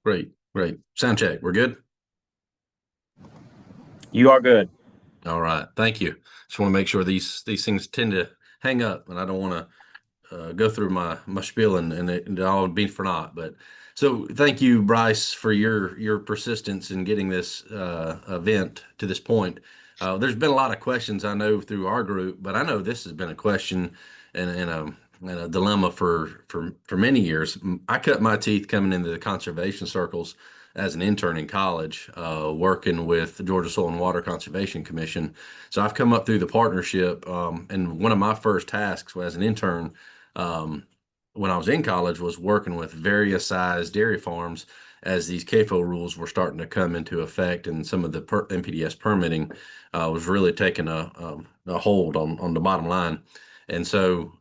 Great, great. Sound check. We're good? You are good. All right. Thank you. Just want to make sure these things tend to hang up, and I don't want to go through my spiel and it all be for naught. But so thank you, Bryce, for your persistence in getting this event to this point. There's been a lot of questions I know through our group, but I know this has been a question and a dilemma for many years. I cut my teeth coming into the conservation circles as an intern in college, working with the Georgia Soil and Water Conservation Commission. So I've come up through the partnership, and one of my first tasks as an intern um, when I was in college was working with various size dairy farms as these CAFO rules were starting to come into effect, and some of the NPDS permitting was really taking a hold on the bottom line. And so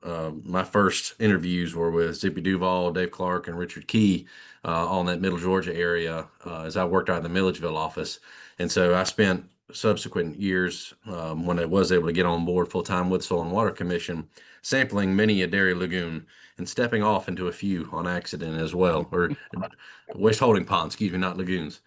my first interviews were with Zippy Duval, Dave Clark, and Richard Key on that Middle Georgia area as I worked out of the Milledgeville office. And so I spent subsequent years when I was able to get on board full time with Soil and Water Commission, sampling many a dairy lagoon and stepping off into a few on accident as well, or waste holding ponds, excuse me, not lagoons.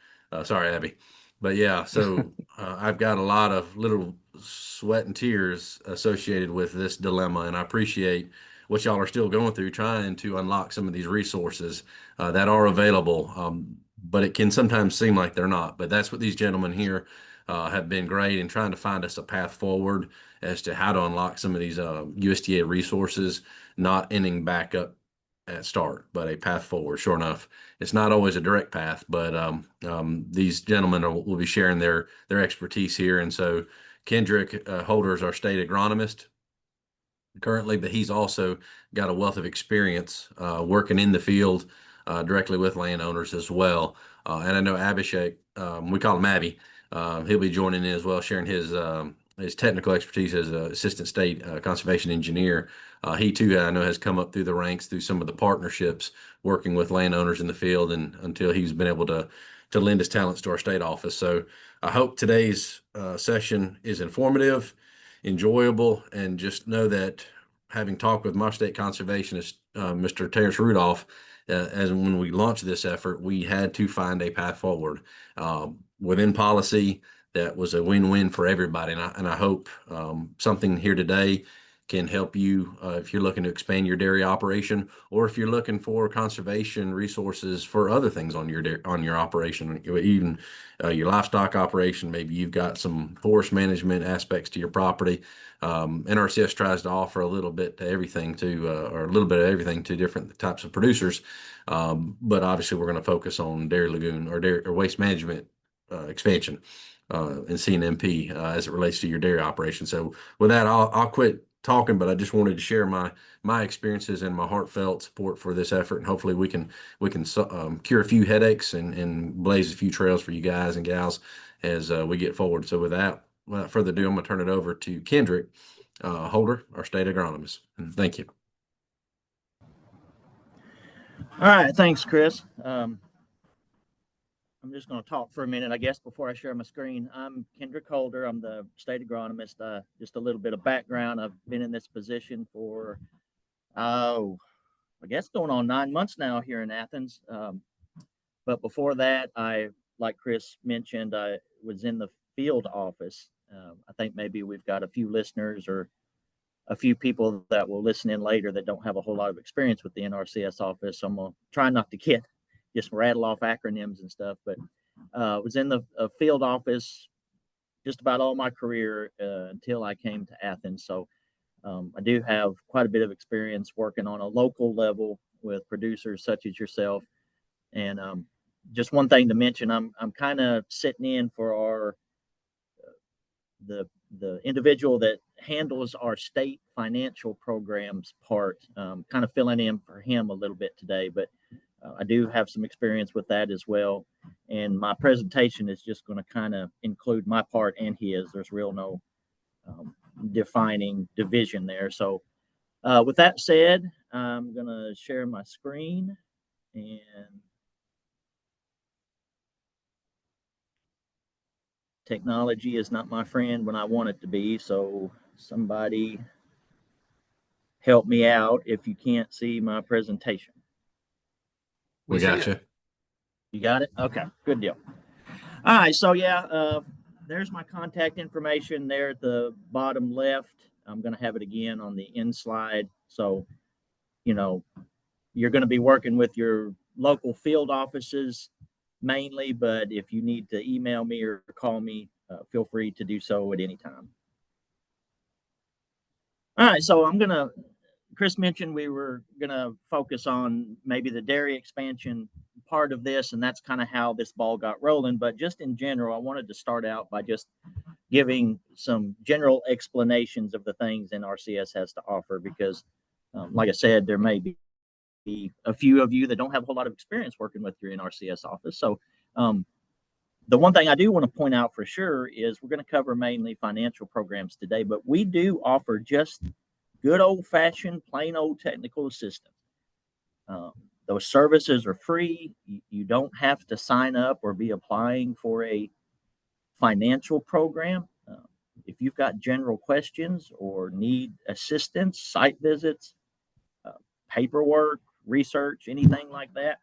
Sorry, Abby. But yeah, so I've got a lot of little sweat and tears associated with this dilemma, and I appreciate what y'all are still going through trying to unlock some of these resources that are available. But it can sometimes seem like they're not. But that's what these gentlemen here have been great in trying to find us a path forward as to how to unlock some of these USDA resources, not ending back up at start, but a path forward. Sure enough, it's not always a direct path, but these gentlemen will be sharing their expertise here. And so Kendrick Holder is our state agronomist currently, but he's also got a wealth of experience working in the field directly with landowners as well. And I know Abhishek, we call him Abby, he'll be joining in as well, sharing his technical expertise as an assistant state conservation engineer. He too, I know, has come up through the ranks through some of the partnerships working with landowners in the field, and until he's been able to lend his talents to our state office. So I hope today's session is informative, enjoyable, and just know that having talked with my state conservationist, Mr. Terrence Rudolph, as when we launched this effort, we had to find a path forward within policy that was a win-win for everybody. And I hope something here today can help you if you're looking to expand your dairy operation, or if you're looking for conservation resources for other things on your operation, even your livestock operation. Maybe you've got some forest management aspects to your property. NRCS tries to offer a little bit to everything or a little bit of everything to different types of producers. But obviously, we're going to focus on dairy lagoon or waste management expansion and CNMP as it relates to your dairy operation. So with that, I'll quit talking, but I just wanted to share my experiences and my heartfelt support for this effort, and hopefully we can cure a few headaches and blaze a few trails for you guys and gals as we get forward. So with that, without further ado, I'm going to turn it over to Kendrick Holder, our state agronomist. And thank you. All right. Thanks, Chris. I'm just going to talk for a minute, I guess, before I share my screen. I'm Kendrick Holder. I'm the state agronomist. Just a little bit of background. I've been in this position for, I guess, going on 9 months now here in Athens. But before that, like Chris mentioned, I was in the field office. I think maybe we've got a few listeners or a few people that will listen in later that don't have a whole lot of experience with the NRCS office. So I'm going to try not to just rattle off acronyms and stuff, but was in the field office just about all my career until I came to Athens. So I do have quite a bit of experience working on a local level with producers such as yourself. And just one thing to mention, I'm kind of sitting in for our the individual that handles our state financial programs part, kind of filling in for him a little bit today, but I do have some experience with that as well. And my presentation is just going to kind of include my part and his. There's no defining division there. So with that said, I'm going to share my screen, and technology is not my friend when I want it to be. So somebody help me out if you can't see my presentation. We got you. You got it? Okay, good deal. All right, so yeah, there's my contact information there at the bottom left. I'm going to have it again on the end slide. So, you know, you're going to be working with your local field offices mainly, but if you need to email me or call me, feel free to do so at any time. All right, so Chris mentioned we were going to focus on maybe the dairy expansion part of this, and that's kind of how this ball got rolling. But just in general, I wanted to start out by just giving some general explanations of the things NRCS has to offer because, like I said, there may be a few of you that don't have a whole lot of experience working with your NRCS office. So, the one thing I do want to point out for sure is we're going to cover mainly financial programs today, but we do offer just good old fashioned, plain old technical assistance. Um, those services are free. You don't have to sign up or be applying for a financial program. If you've got general questions or need assistance, site visits, uh, paperwork, research, anything like that,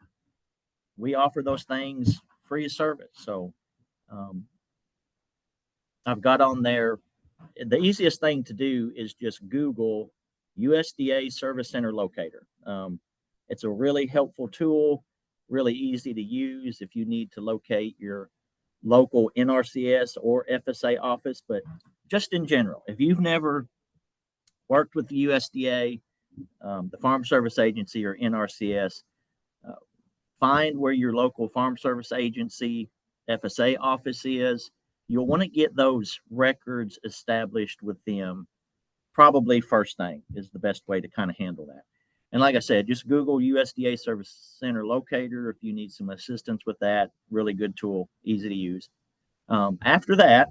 we offer those things free of service. So um, I've got on there, the easiest thing to do is just Google USDA Service Center Locator. It's a really helpful tool, really easy to use if you need to locate your local NRCS or FSA office. But just in general, if you've never worked with the USDA, the Farm Service Agency, or NRCS, uh, find where your local Farm Service Agency FSA office is. You'll want to get those records established with them. Probably first thing is the best way to kind of handle that. And like I said, just Google USDA Service Center Locator if you need some assistance with that. Really good tool, easy to use. After that,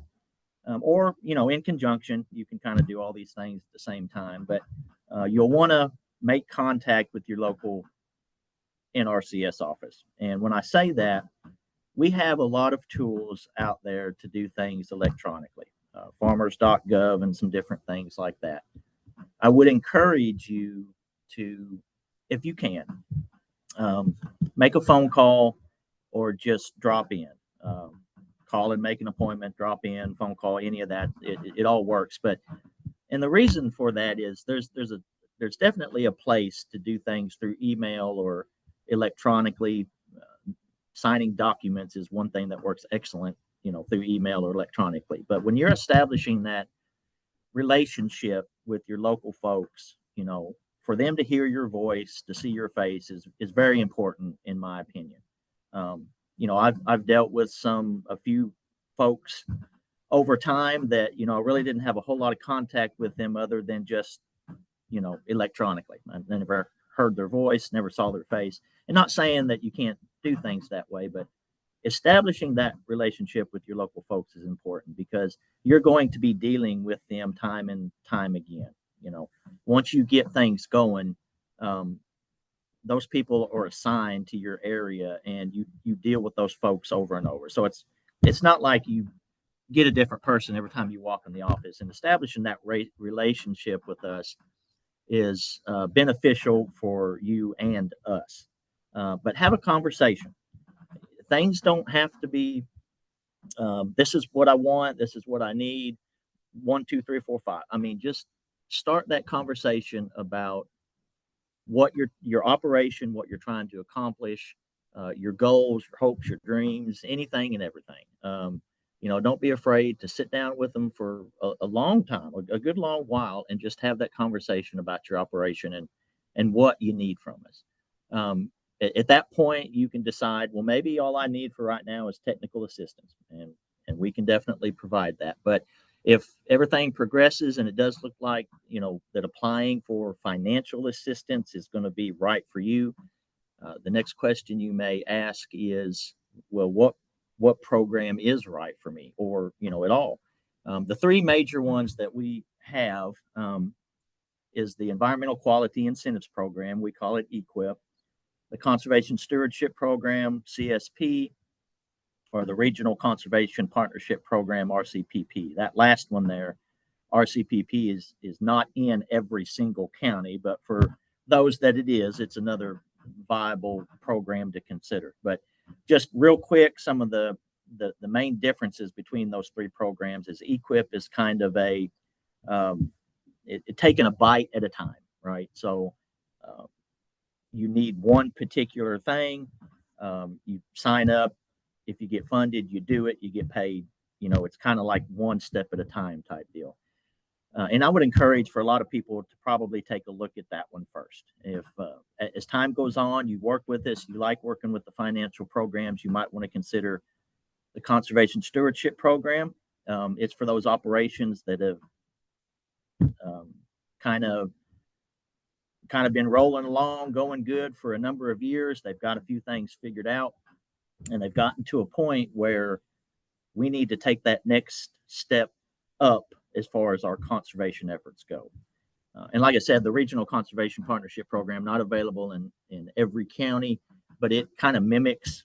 or in conjunction, you can kind of do all these things at the same time. But you'll want to make contact with your local NRCS office. And when I say that, we have a lot of tools out there to do things electronically, farmers.gov and some different things like that. I would encourage you to, if you can, make a phone call or just drop in. Call and make an appointment, drop in, phone call, any of that. It all works. And the reason for that is there's definitely a place to do things through email or electronically. Signing documents is one thing that works excellent, through email or electronically. But when you're establishing that relationship with your local folks, for them to hear your voice, to see your face is very important in my opinion. I've dealt with a few folks over time that, I really didn't have a whole lot of contact with them other than just, electronically. I never heard their voice, never saw their face. And not saying that you can't do things that way, but establishing that relationship with your local folks is important because you're going to be dealing with them time and time again. Once you get things going, those people are assigned to your area and you deal with those folks over and over. So it's not like you get a different person every time you walk in the office. And establishing that relationship with us is beneficial for you and us. But have a conversation. Things don't have to be, this is what I want, this is what I need, 1, 2, 3, 4, 5. I mean, just start that conversation about what your operation, what you're trying to accomplish, your goals, your hopes, your dreams, anything and everything. Don't be afraid to sit down with them for a long time, a good long while, and just have that conversation about your operation and what you need from us. At that point, you can decide, well, maybe all I need for right now is technical assistance, and we can definitely provide that. But if everything progresses and it does look like, that applying for financial assistance is going to be right for you, the next question you may ask is, well, what program is right for me, or, at all? The three major ones that we have is the Environmental Quality Incentives Program. We call it EQIP. The Conservation Stewardship Program, CSP, or the Regional Conservation Partnership Program, RCPP. That last one there, RCPP, is not in every single county, but for those that it is, it's another viable program to consider. But just real quick, some of the main differences between those three programs is EQIP is kind of a taking a bite at a time, right? So you need one particular thing. You sign up. If you get funded, you do it. You get paid. It's kind of like one step at a time type deal. And I would encourage for a lot of people to probably take a look at that one first. If as time goes on, you work with this, you like working with the financial programs, you might want to consider the conservation stewardship program. It's for those operations that have kind of been rolling along, going good for a number of years. They've got a few things figured out, and they've gotten to a point where we need to take that next step up as far as our conservation efforts go. And like I said, the Regional Conservation Partnership Program, not available in every county, but it kind of mimics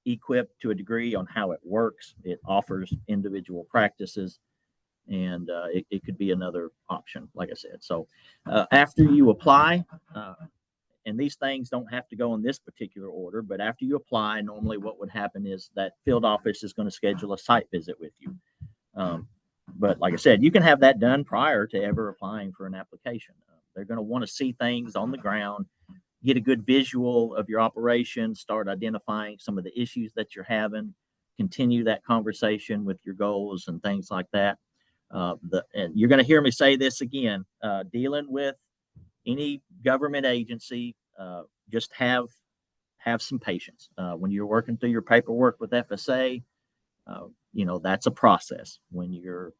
EQIP to a degree on how it works. It offers individual practices, and it could be another option, like I said. So after you apply, and these things don't have to go in this particular order, but after you apply, normally what would happen is that field office is going to schedule a site visit with you. But like I said, you can have that done prior to ever applying for an application. They're going to want to see things on the ground, get a good visual of your operation, start identifying some of the issues that you're having, continue that conversation with your goals and things like that. And you're going to hear me say this again, dealing with any government agency, just have some patience. When you're working through your paperwork with FSA, that's a process. When you're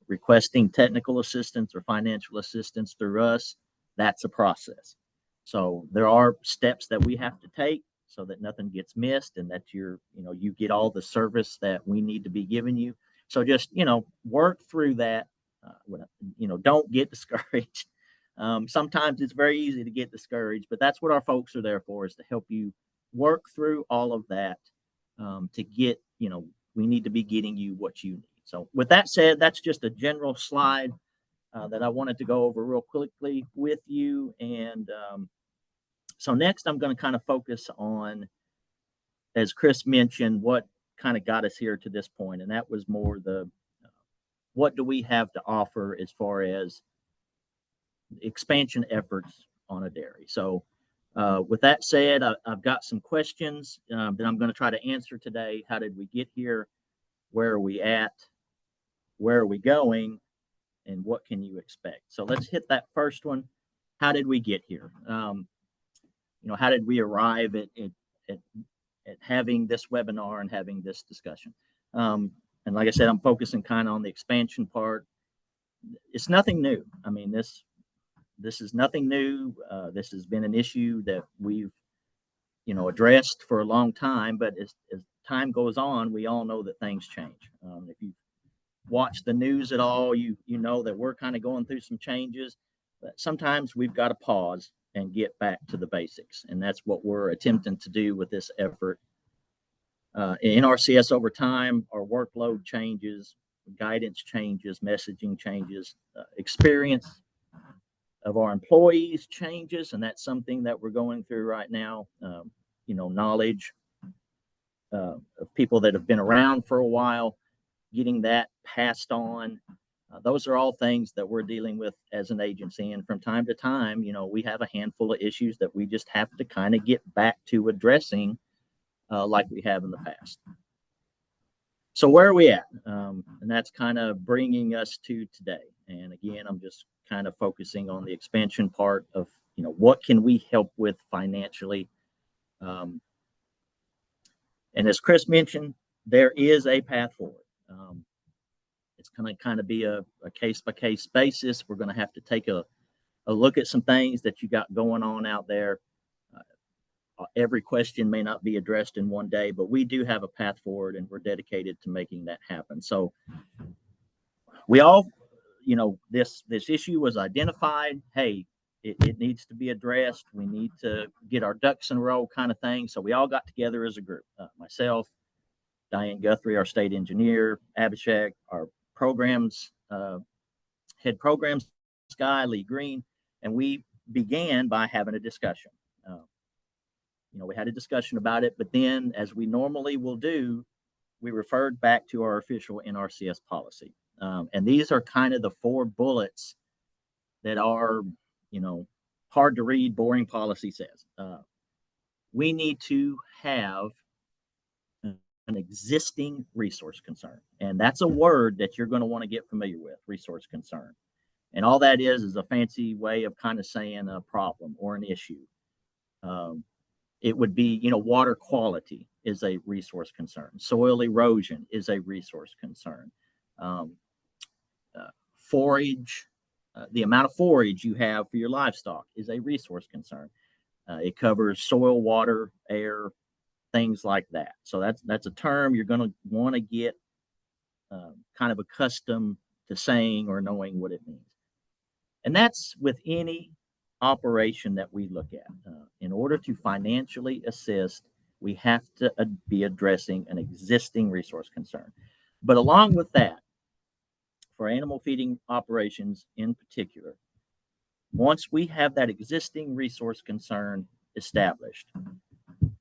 requesting technical assistance or financial assistance through us, that's a process. So there are steps that we have to take so that nothing gets missed and that you get all the service that we need to be giving you. So just, work through that. Don't get discouraged. Sometimes it's very easy to get discouraged, but that's what our folks are there for, is to help you work through all of that to get, we need to be getting you what you need. So with that said, that's just a general slide that I wanted to go over real quickly with you. And so next I'm going to kind of focus on, as Chris mentioned, what kind of got us here to this point. And that was more the, what do we have to offer as far as expansion efforts on a dairy. So with that said, I've got some questions that I'm going to try to answer today. How did we get here? Where are we at? Where are we going? And what can you expect? So let's hit that first one. How did we get here? How did we arrive at having this webinar and having this discussion? And like I said, I'm focusing kind of on the expansion part. It's nothing new. I mean, this is nothing new. This has been an issue that we've, addressed for a long time, but as time goes on, we all know that things change. If you watch the news at all, you know that we're kind of going through some changes, but sometimes we've got to pause and get back to the basics. And that's what we're attempting to do with this effort. In NRCS over time, our workload changes, guidance changes, messaging changes, experience of our employees changes, and that's something that we're going through right now. Knowledge of people that have been around for a while, getting that passed on. Those are all things that we're dealing with as an agency. And from time to time, we have a handful of issues that we just have to kind of get back to addressing like we have in the past. So where are we at? And that's kind of bringing us to today. And again, I'm just kind of focusing on the expansion part of, what can we help with financially? And as Chris mentioned, there is a path forward. It's going to kind of be a case-by-case basis. We're going to have to take a look at some things that you got going on out there. Every question may not be addressed in one day, but we do have a path forward, and we're dedicated to making that happen. So we all, this issue was identified. Hey, it needs to be addressed. We need to get our ducks in a row, kind of thing. So we all got together as a group. Myself, Diane Guthrie, our state engineer, Abhishek, our programs, head programs guy, Lee Green, and we began by having a discussion. we had a discussion about it, but then, as we normally will do, we referred back to our official NRCS policy. And these are kind of the 4 bullets that are, hard to read, boring policy says. We need to have an existing resource concern. And that's a word that you're going to want to get familiar with, resource concern. And all that is a fancy way of kind of saying a problem or an issue. It would be, water quality is a resource concern. Soil erosion is a resource concern. Forage, the amount of forage you have for your livestock is a resource concern. It covers soil, water, air, things like that. So that's a term you're going to want to get kind of accustomed to saying or knowing what it means. And that's with any operation that we look at. In order to financially assist, we have to be addressing an existing resource concern. But along with that, for animal feeding operations in particular, once we have that existing resource concern established,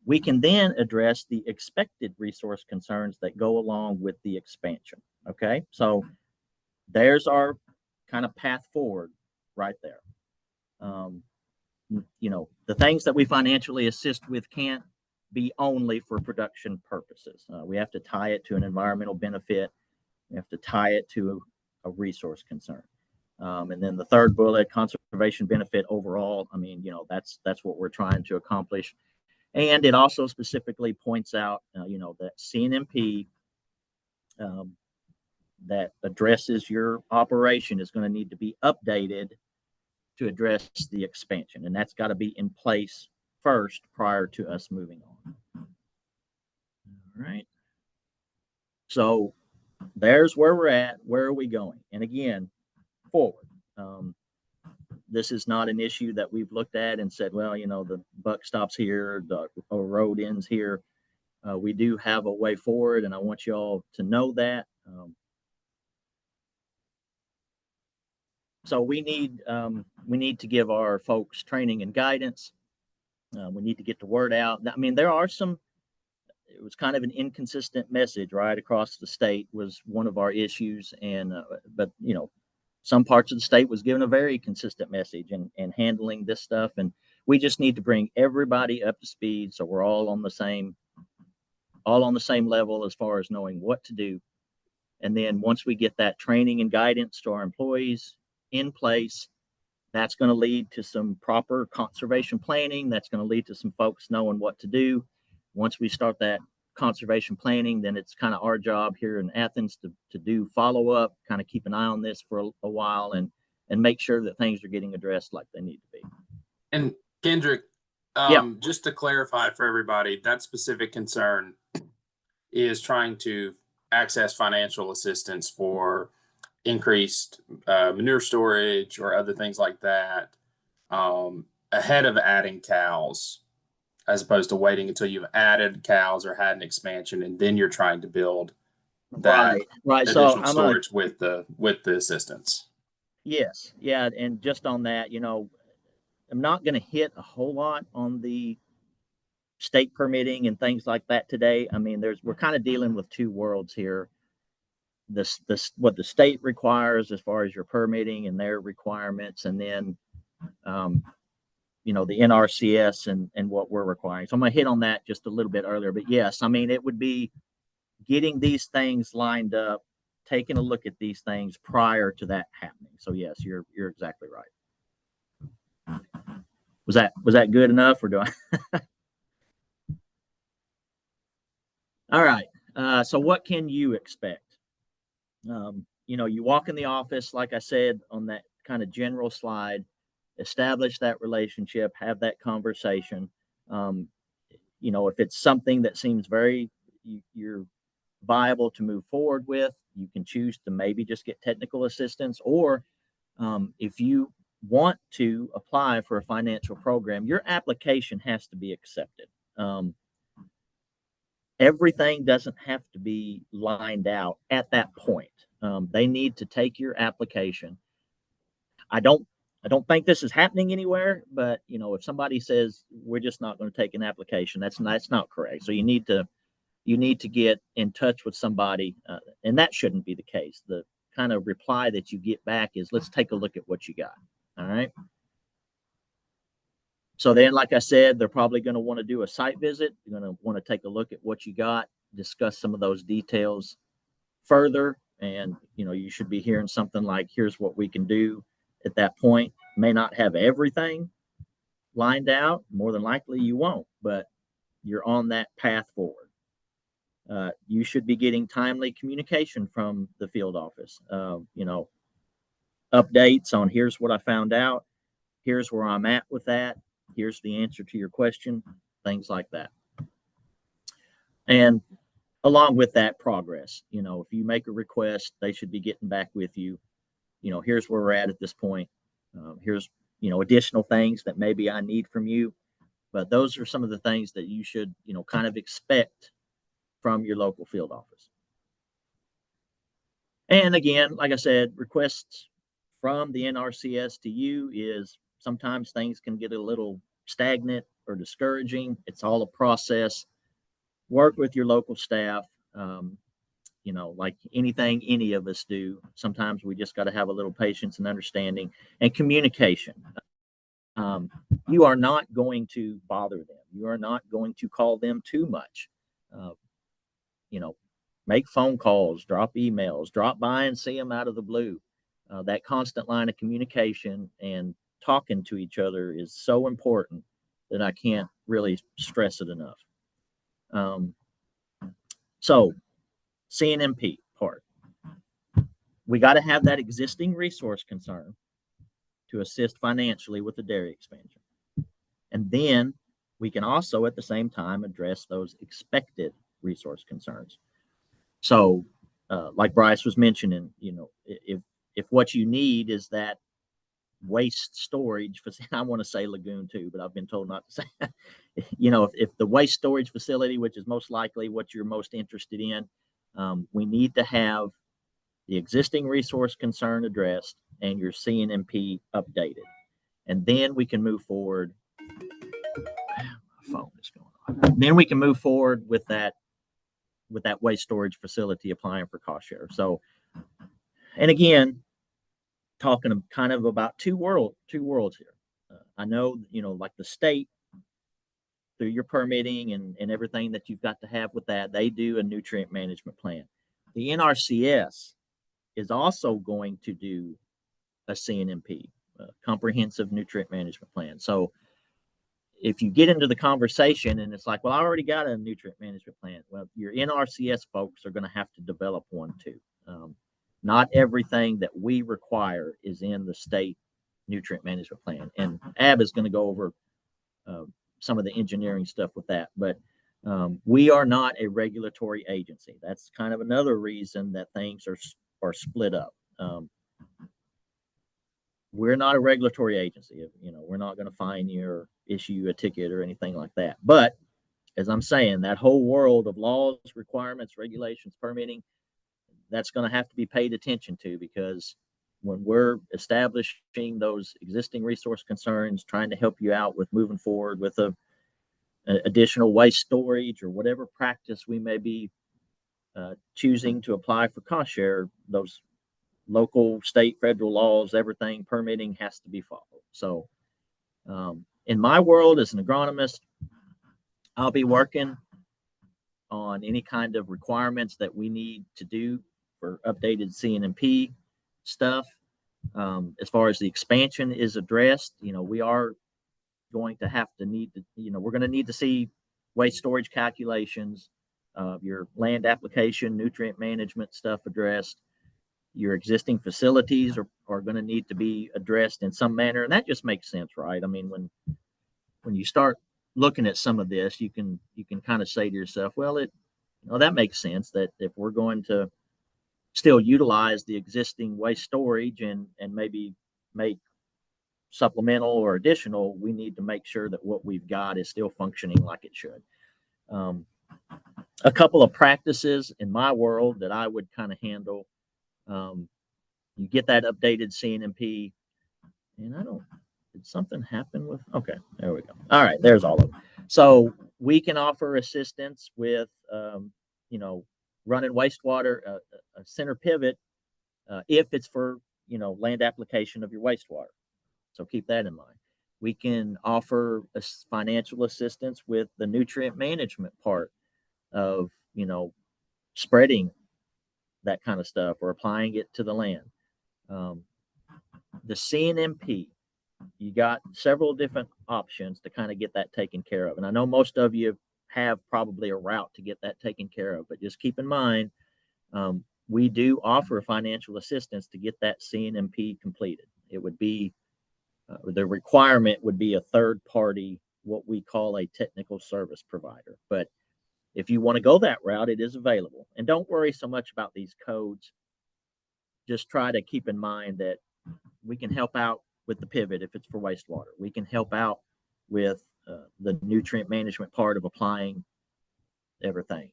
we can then address the expected resource concerns that go along with the expansion. Okay, so there's our kind of path forward right there. The things that we financially assist with can't be only for production purposes. We have to tie it to an environmental benefit. We have to tie it to a resource concern. And then the third bullet, conservation benefit overall. I mean, that's what we're trying to accomplish. And it also specifically points out, that CNMP that addresses your operation is going to need to be updated to address the expansion. And that's got to be in place first prior to us moving on. All right. So there's where we're at. Where are we going? And again, forward. This is not an issue that we've looked at and said, well, the buck stops here, the road ends here. We do have a way forward, and I want you all to know that. So we need to give our folks training and guidance. We need to get the word out. I mean, there are it was kind of an inconsistent message right across the state was one of our issues. And, but, some parts of the state was given a very consistent message and handling this stuff. And we just need to bring everybody up to speed. So we're all on the same level as far as knowing what to do. And then once we get that training and guidance to our employees in place, that's going to lead to some proper conservation planning. That's going to lead to some folks knowing what to do. Once we start that conservation planning, then it's kind of our job here in Athens to do follow-up, kind of keep an eye on this for a while and make sure that things are getting addressed like they need to be. And Kendrick, just to clarify for everybody, that specific concern is trying to access financial assistance for increased manure storage or other things like that ahead of adding cows, as opposed to waiting until you've added cows or had an expansion and then you're trying to build that right. additional storage with the assistance. Yes, yeah, and just on that, I'm not going to hit a whole lot on the state permitting and things like that today. I mean, we're kind of dealing with two worlds here. This what the state requires as far as your permitting and their requirements, and then the NRCS and what we're requiring. So I'm going to hit on that just a little bit earlier. But yes, I mean, it would be getting these things lined up, taking a look at these things prior to that happening. So yes, you're exactly right. Was that good enough, or do I? All right. So what can you expect? You walk in the office, like I said, on that kind of general slide, establish that relationship, have that conversation. If it's something that seems you're viable to move forward with, you can choose to maybe just get technical assistance, or if you want to apply for a financial program, your application has to be accepted. Everything doesn't have to be lined out at that point. They need to take your application. I don't I don't think this is happening anywhere, but if somebody says we're just not going to take an application, that's not correct. So you need to get in touch with somebody, and that shouldn't be the case. The kind of reply that you get back is, let's take a look at what you got. All right. So then, like I said, they're probably going to want to do a site visit. You're going to want to take a look at what you got, discuss some of those details further. And, you should be hearing something like, here's what we can do at that point. May not have everything lined out. More than likely you won't, but you're on that path forward. You should be getting timely communication from the field office. Updates on, here's what I found out. Here's where I'm at with that. Here's the answer to your question, things like that. And along with that, progress. If you make a request, they should be getting back with you. Here's where we're at this point. Here's, additional things that maybe I need from you. But those are some of the things that you should, kind of expect from your local field office. And again, like I said, requests from the NRCS to you is sometimes things can get a little stagnant or discouraging. It's all a process. Work with your local staff. Like anything any of us do, sometimes we just got to have a little patience and understanding and communication. You are not going to bother them. You are not going to call them too much. Make phone calls, drop emails, drop by and see them out of the blue. That constant line of communication and talking to each other is so important that I can't really stress it enough. So CNMP part. We got to have that existing resource concern to assist financially with the dairy expansion. And then we can also at the same time address those expected resource concerns. So like Bryce was mentioning, if what you need is that waste storage facility, I want to say lagoon too, but I've been told not to say that. If the waste storage facility, which is most likely what you're most interested in, we need to have the existing resource concern addressed and your CNMP updated. And then we can move forward. My phone is going on. Then we can move forward with that waste storage facility applying for cost share. So, and again, talking kind of about two worlds here. I know, like the state, through your permitting and everything that you've got to have with that, they do a nutrient management plan. The NRCS is also going to do a CNMP, a comprehensive nutrient management plan. So if you get into the conversation and it's like, well, I already got a nutrient management plan. Well, your NRCS folks are going to have to develop one too. Not everything that we require is in the state nutrient management plan. And Ab is going to go over some of the engineering stuff with that. But we are not a regulatory agency. That's kind of another reason that things are split up. We're not a regulatory agency. We're not going to fine you or issue a ticket or anything like that. But as I'm saying, that whole world of laws, requirements, regulations, permitting, that's going to have to be paid attention to, because when we're establishing those existing resource concerns, trying to help you out with moving forward with a additional waste storage or whatever practice we may be choosing to apply for cost share, those local, state, federal laws, everything, permitting has to be followed. So in my world as an agronomist, I'll be working on any kind of requirements that we need to do for updated CNMP stuff. As far as the expansion is addressed, we are going to have to we're going to need to see waste storage calculations, your land application, nutrient management stuff addressed. Your existing facilities are going to need to be addressed in some manner. And that just makes sense, right? I mean, when you start looking at some of this, you can kind of say to yourself, well, that makes sense, that if we're going to still utilize the existing waste storage and maybe make supplemental or additional, we need to make sure that what we've got is still functioning like it should. A couple of practices in my world that I would kind of handle, you get that updated CNMP, And did something happen with, okay, there we go. All right, there's all of them. So we can offer assistance with, running wastewater, a center pivot, if it's for, land application of your wastewater. So keep that in mind. We can offer financial assistance with the nutrient management part of, spreading that kind of stuff or applying it to the land. The CNMP, you got several different options to kind of get that taken care of. And I know most of you have probably a route to get that taken care of, but just keep in mind, we do offer financial assistance to get that CNMP completed. It would be, the requirement would be a third party, what we call a technical service provider. But if you want to go that route, it is available. And don't worry so much about these codes. Just try to keep in mind that we can help out with the pivot if it's for wastewater. We can help out with the nutrient management part of applying everything.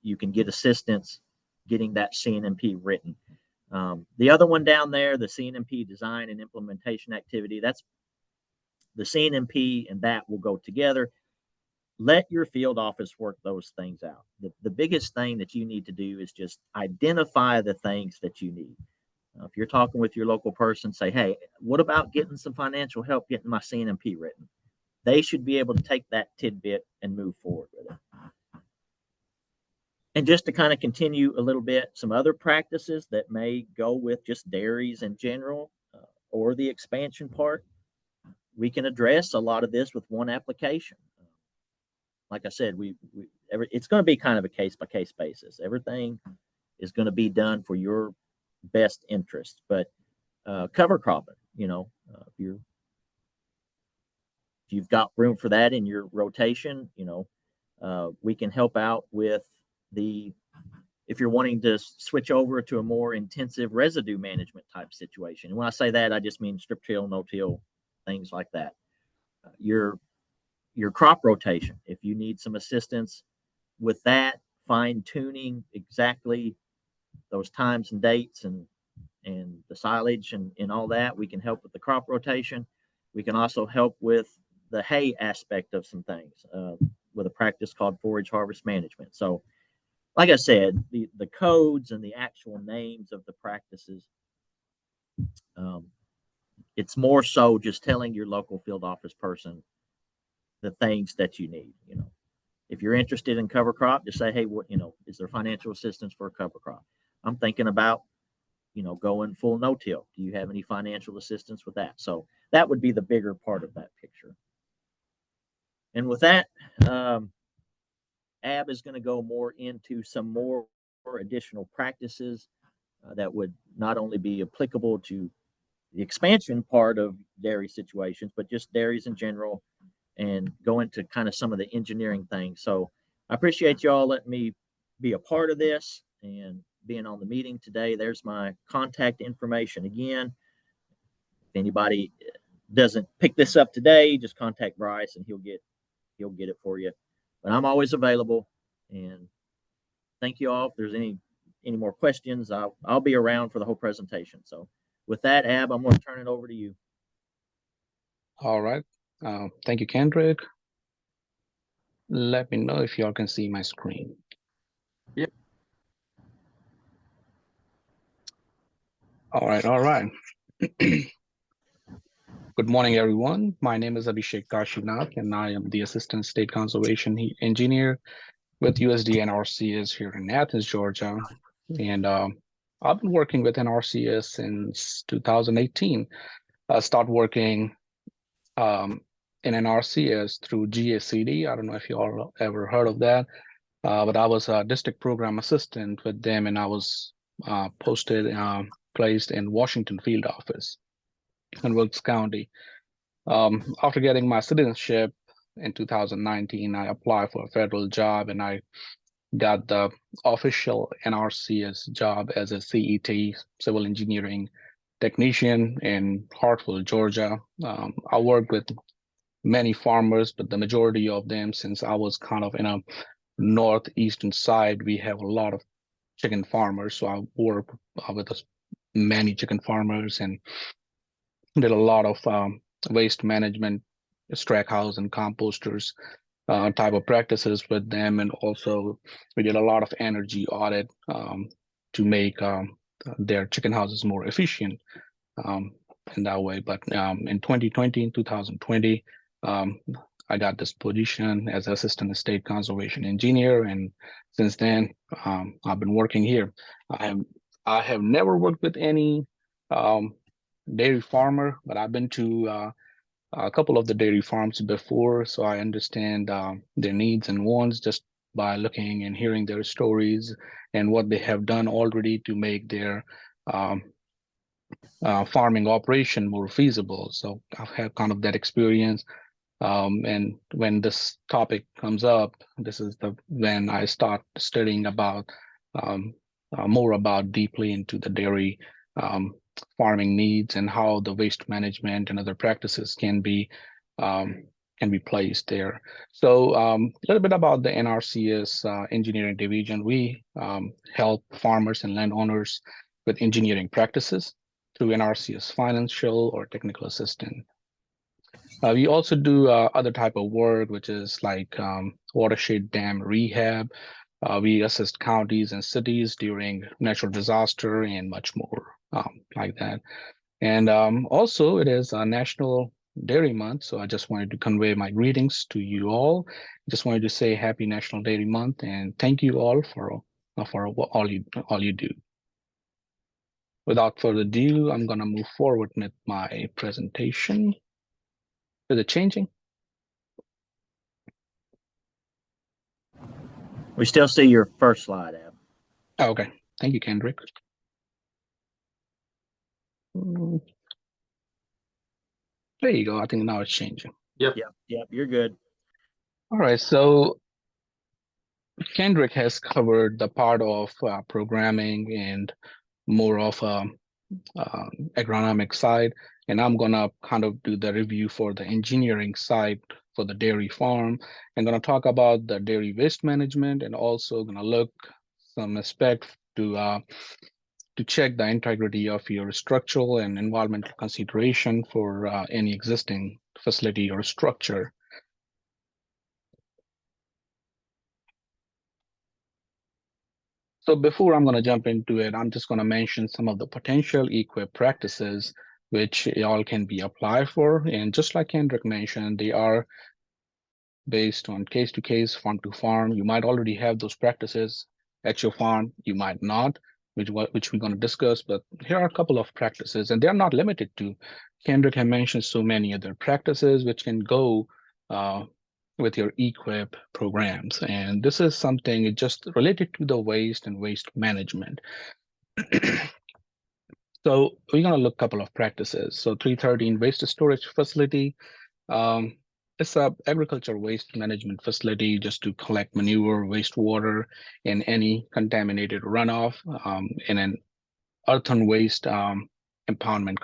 You can get assistance getting that CNMP written. The other one down there, the CNMP design and implementation activity, that's the CNMP and that will go together. Let your field office work those things out. The biggest thing that you need to do is just identify the things that you need. If you're talking with your local person, say, hey, what about getting some financial help getting my CNMP written? They should be able to take that tidbit and move forward with it. And just to kind of continue a little bit, some other practices that may go with just dairies in general, or the expansion part, we can address a lot of this with one application. Like I said, it's going to be kind of a case-by-case basis. Everything is going to be done for your best interest, but cover cropping, if you've got room for that in your rotation, we can help out with if you're wanting to switch over to a more intensive residue management type situation. And when I say that, I just mean strip till, no till, things like that. Your crop rotation, if you need some assistance with that, fine tuning exactly those times and dates and the silage and all that, we can help with the crop rotation. We can also help with the hay aspect of some things with a practice called forage harvest management. So like I said, the codes and the actual names of the practices, it's more so just telling your local field office person the things that you need. If you're interested in cover crop, just say, hey, what, is there financial assistance for a cover crop? I'm thinking about, going full no-till. Do you have any financial assistance with that? So that would be the bigger part of that picture. And with that, Ab is going to go more into some more additional practices that would not only be applicable to the expansion part of dairy situations, but just dairies in general, and go into kind of some of the engineering things. So I appreciate y'all letting me be a part of this and being on the meeting today. There's my contact information again. If anybody doesn't pick this up today, just contact Bryce and he'll get it for you. But I'm always available, and thank you all. If there's any more questions, I'll be around for the whole presentation. So with that, Ab, I'm going to turn it over to you. All right. Thank you, Kendrick. Let me know if y'all can see my screen. Yep. All right. Good morning, everyone. My name is Abhishek Kashinath, and I am the Assistant State Conservation Engineer with USD NRCS here in Athens, Georgia. And I've been working with NRCS since 2018. I started working in NRCS through GACD. I don't know if you all ever heard of that, but I was a district program assistant with them, and I was placed in Washington field office in Wilkes County. After getting my citizenship in 2019, I applied for a federal job, and I got the official NRCS job as a CET, civil engineering technician in Hartsville, Georgia. I worked with many farmers, but the majority of them, since I was kind of in a northeastern side, we have a lot of chicken farmers. So I work with many chicken farmers, and did a lot of waste management, stack house and composters type of practices with them, and also we did a lot of energy audit to make their chicken houses more efficient um, in that way. But in 2020, in 2020, I got this position as assistant estate conservation engineer, and since then I've been working here. I have never worked with any um, dairy farmer, but I've been to a couple of the dairy farms before, so I understand their needs and wants just by looking and hearing their stories and what they have done already to make their um, farming operation more feasible. So I've had kind of that experience. And when this topic comes up, this is when I start studying about um, more about deeply into the dairy um, farming needs and how the waste management and other practices um, can be placed there. So a little bit about the NRCS engineering division. We help farmers and landowners with engineering practices through NRCS financial or technical assistance. We also do other type of work, which is like watershed dam rehab. We assist counties and cities during natural disaster and much more like that. And also, it is a National Dairy Month, so I just wanted to convey my greetings to you all. Just wanted to say Happy National Dairy Month, and thank you all for all you do. Without further ado, I'm gonna move forward with my presentation. Is it changing? We still see your first slide, Ab. Oh, okay. Thank you, Kendrick. There you go. I think now it's changing. Yep. Yep, you're good. All right. So Kendrick has covered the part of programming and more of agronomic side, and I'm gonna kind of do the review for the engineering side for the dairy farm. I'm gonna talk about the dairy waste management, and also gonna look some aspect to check the integrity of your structural and environmental consideration for any existing facility or structure. So before I'm going to jump into it, I'm just going to mention some of the potential EQIP practices which y'all can be applied for. And just like Kendrick mentioned, they are based on case to case, farm to farm. You might already have those practices at your farm. You might not, which we're going to discuss. But here are a couple of practices, and they're not limited to. Kendrick had mentioned so many other practices which can go with your EQIP programs. And this is something just related to the waste and waste management. So we're going to look a couple of practices. So 313 waste storage facility. It's a agriculture waste management facility just to collect manure, wastewater, and any contaminated runoff in an earthen waste impoundment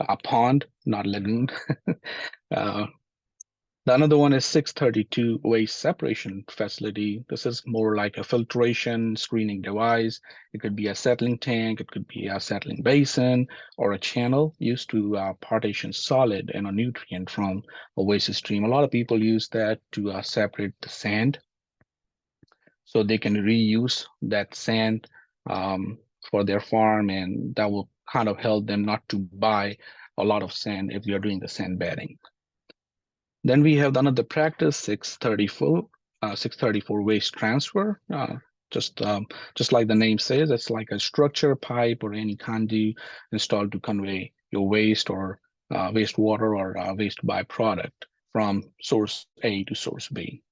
a pond, not lagoon. The another one is 632 waste separation facility. This is more like a filtration screening device. It could be a settling tank, it could be a settling basin, or a channel used to partition solid and a nutrient from a waste stream. A lot of people use that to separate the sand, so they can reuse that sand for their farm, and that will kind of help them not to buy a lot of sand if you're doing the sand bedding. Then we have another practice, 634 waste transfer. Just like the name says, it's like a structure, pipe, or any conduit installed to convey your waste or wastewater or waste byproduct from source A to source B.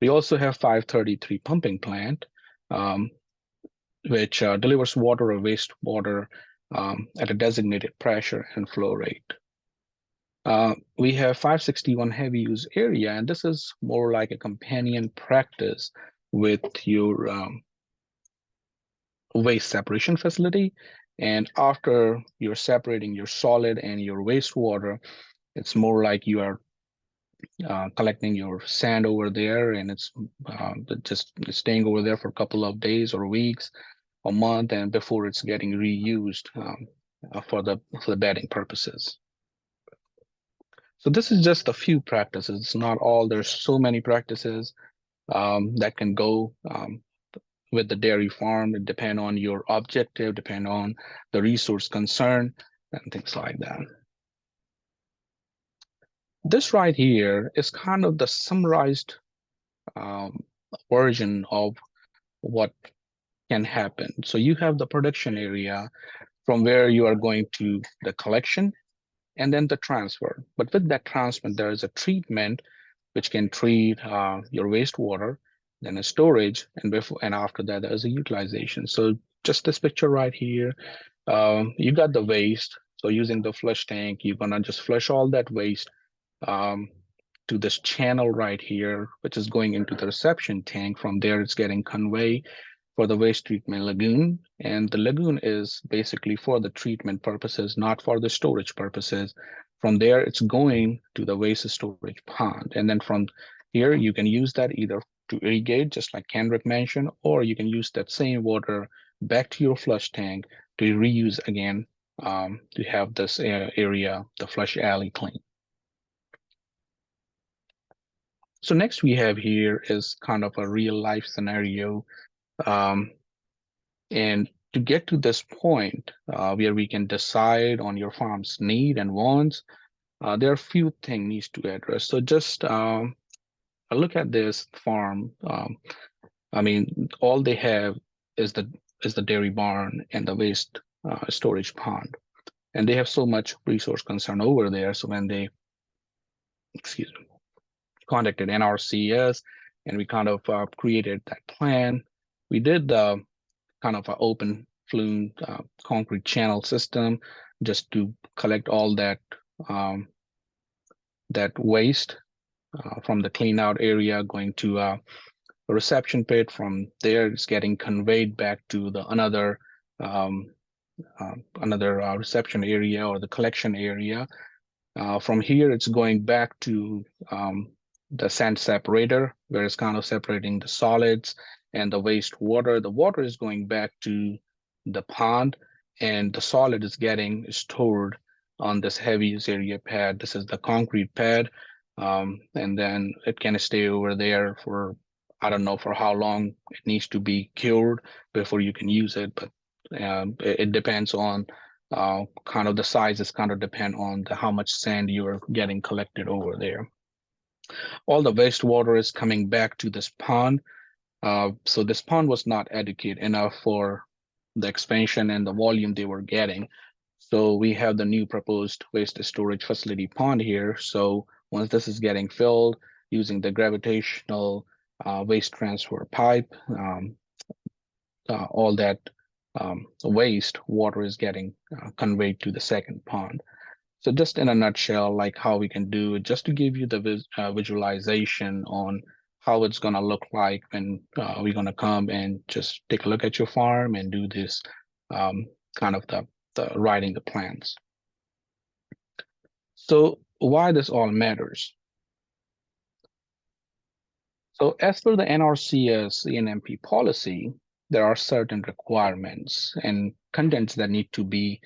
We also have 533 pumping plant, which delivers water or wastewater at a designated pressure and flow rate. We have 561 heavy use area, and this is more like a companion practice with your waste separation facility. And after you're separating your solid and your wastewater, it's more like you are collecting your sand over there, and it's just staying over there for a couple of days or weeks, a month, and before it's getting reused for the bedding purposes. So this is just a few practices. It's not all. There's so many practices that can go with the dairy farm. It depend on your objective, depend on the resource concern, and things like that. This right here is kind of the summarized version of what can happen. So you have the production area from where you are going to the collection and then the transfer. But with that transfer, there is a treatment which can treat your wastewater, then a storage, and after that there's a utilization. So just this picture right here, you got the waste. So using the flush tank, you're gonna just flush all that waste to this channel right here, which is going into the reception tank. From there, it's getting conveyed for the waste treatment lagoon. And the lagoon is basically for the treatment purposes, not for the storage purposes. From there, it's going to the waste storage pond. And then from here, you can use that either to irrigate, just like Kendrick mentioned, or you can use that same water back to your flush tank to reuse again to have this area, the flush alley, clean. So next we have here is kind of a real life scenario. And to get to this point where we can decide on your farm's need and wants, there are a few things needs to address. So just look at this farm. I mean, all they have is the dairy barn and the waste storage pond, and they have so much resource concern over there. So when they, excuse me, contacted NRCS, and we kind of created that plan. We did kind of an open flume concrete channel system just to collect all that that waste from the clean out area going to a reception pit. From there, it's getting conveyed back to the another reception area or the collection area. From here, it's going back to the sand separator, where it's kind of separating the solids and the waste water. The water is going back to the pond, and the solid is getting stored on this heavy use area pad. This is the concrete pad, and then it can stay over there for, I don't know for how long it needs to be cured before you can use it, but it depends on kind of the sizes kind of depend on how much sand you are getting collected over there. All the wastewater is coming back to this pond. So this pond was not adequate enough for the expansion and the volume they were getting. So we have the new proposed waste storage facility pond here. So once this is getting filled using the gravitational waste transfer pipe, all that waste water is getting conveyed to the second pond. So just in a nutshell, like how we can do it, just to give you the visualization on how it's going to look like when we're going to come and just take a look at your farm and do this kind of the writing the plans. So why this all matters? So as per the NRCS CNMP policy, there are certain requirements and contents that need to be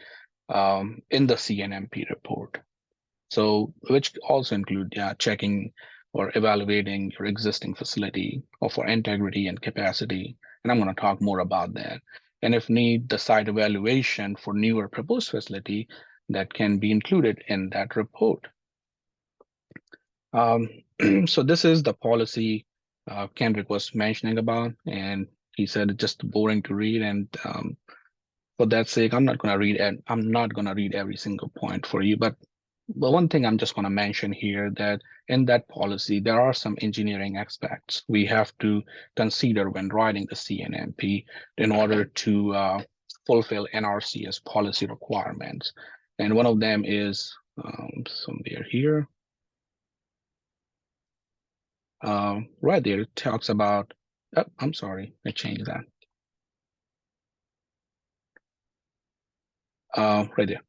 in the CNMP report. So which also include checking or evaluating your existing facility or for integrity and capacity. And I'm going to talk more about that. And if need, the site evaluation for newer proposed facility that can be included in that report. So this is the policy Kendrick was mentioning about, and he said it's just boring to read. And for that sake, I'm not going to read every single point for you, but one thing I'm just going to mention here that in that policy, there are some engineering aspects we have to consider when writing the CNMP in order to fulfill NRCS policy requirements. And one of them is somewhere here. Right there, it talks about, oh, I'm sorry, I changed that. Right there,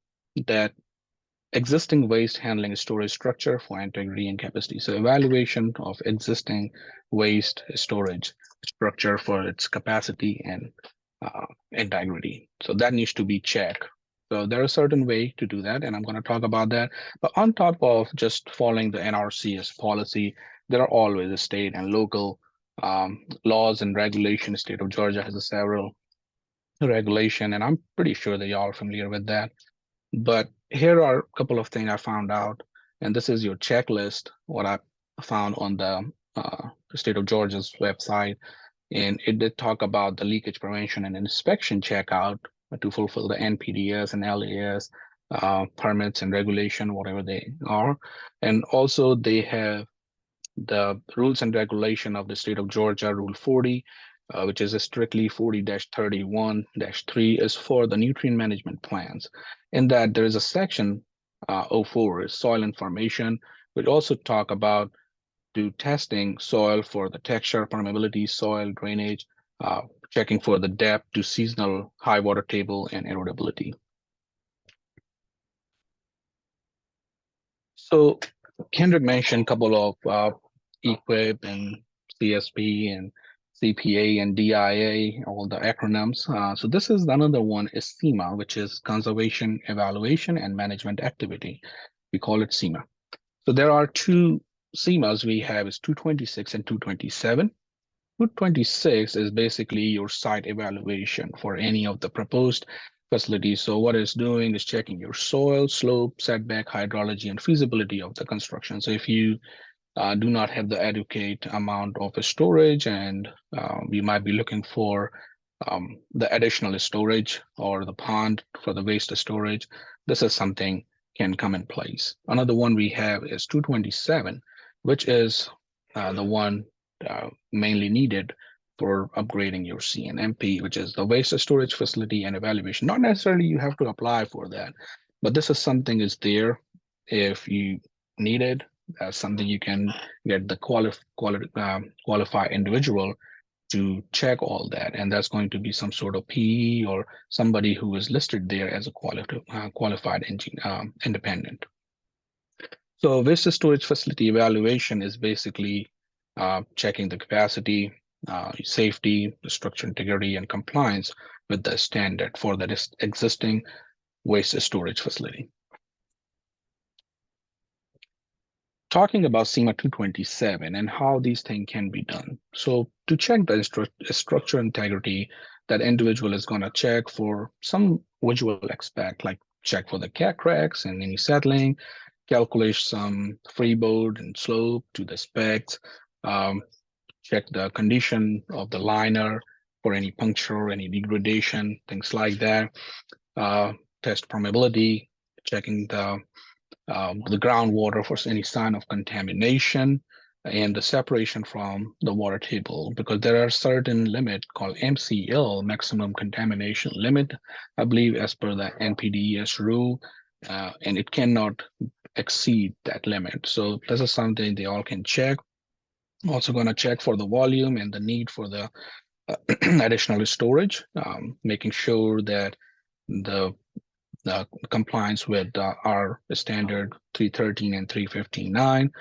that existing waste handling storage structure for integrity and capacity. So evaluation of existing waste storage structure for its capacity and integrity. So that needs to be checked So there is a certain way to do that, and I'm going to talk about that. But on top of just following the NRCS policy, there are always state and local laws and regulations. State of Georgia has several regulation, and I'm pretty sure that y'all are familiar with that. But here are a couple of things I found out, and this is your checklist, what I found on the state of Georgia's website. And it did talk about the leakage prevention and inspection checkout to fulfill the NPDES and LAS permits and regulation, whatever they are. And also they have the rules and regulation of the state of Georgia, Rule 40, which is strictly 40-31-3 is for the nutrient management plans. In that there is a section 04 is soil information, which also talk about do testing soil for the texture, permeability, soil drainage, checking for the depth to seasonal high water table and erodibility. So Kendrick mentioned a couple of EQIP and CSP and CPA and DIA, all the acronyms. So this is another one is CEMA, which is Conservation, Evaluation, and Management Activity. We call it CEMA. So there are two CEMAs we have is 226 and 227. 226 is basically your site evaluation for any of the proposed facilities. So what it's doing is checking your soil, slope, setback, hydrology, and feasibility of the construction. So if you do not have the adequate amount of storage, and you might be looking for the additional storage or the pond for the waste storage, this is something can come in place. Another one we have is 227, which is the one mainly needed for upgrading your CNMP, which is the waste storage facility and evaluation. Not necessarily you have to apply for that, but this is something is there if you need it. Something you can get the qualified individual to check all that, and that's going to be some sort of PE or somebody who is listed there as a qualified independent. So waste storage facility evaluation is basically checking the capacity, safety, the structure integrity, and compliance with the standard for the existing waste storage facility. Talking about CEMA 227 and how these things can be done. So to check the structure integrity, that individual is going to check for some visual aspect, like check for the cracks and any settling, calculate some freeboard and slope to the specs, check the condition of the liner for any puncture, any degradation, things like that, test permeability, checking the groundwater for any sign of contamination, and the separation from the water table, because there are certain limit called MCL, maximum contamination limit, I believe, as per the NPDES rule, and it cannot exceed that limit. So this is something they all can check. Also going to check for the volume and the need for the additional storage, making sure that the compliance with our standard 313 and 359.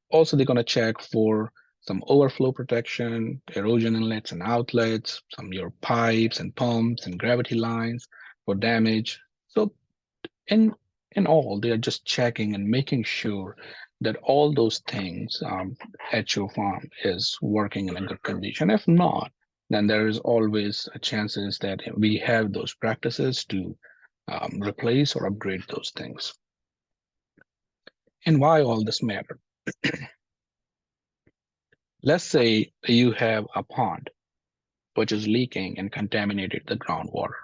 Also, they're going to check for some overflow protection, erosion inlets and outlets, some of your pipes and pumps and gravity lines for damage. So in all, they're just checking and making sure that all those things at your farm is working in a good condition. If not, then there is always a chances that we have those practices to replace or upgrade those things. And why all this matter? Let's say you have a pond which is leaking and contaminated the groundwater.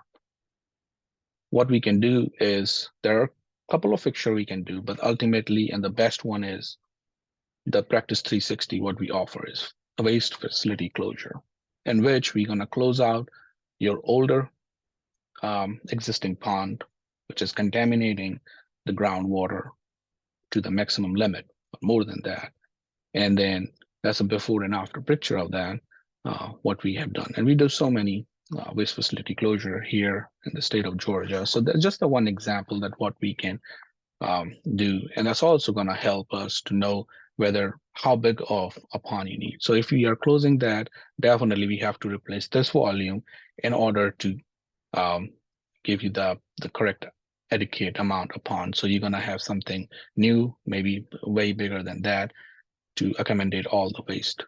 What we can do is, there are a couple of fixtures we can do, but ultimately, and the best one is the Practice 360, what we offer is a waste facility closure, in which we're going to close out your older existing pond, which is contaminating the groundwater to the maximum limit, but more than that. And then that's a before and after picture of that, what we have done. And we do so many waste facility closure here in the state of Georgia. So that's just the one example that what we can do. And that's also going to help us to know whether how big of a pond you need. So if we are closing that, definitely we have to replace this volume in order to give you the correct adequate amount of ponds. So you're gonna have something new, maybe way bigger than that, to accommodate all the waste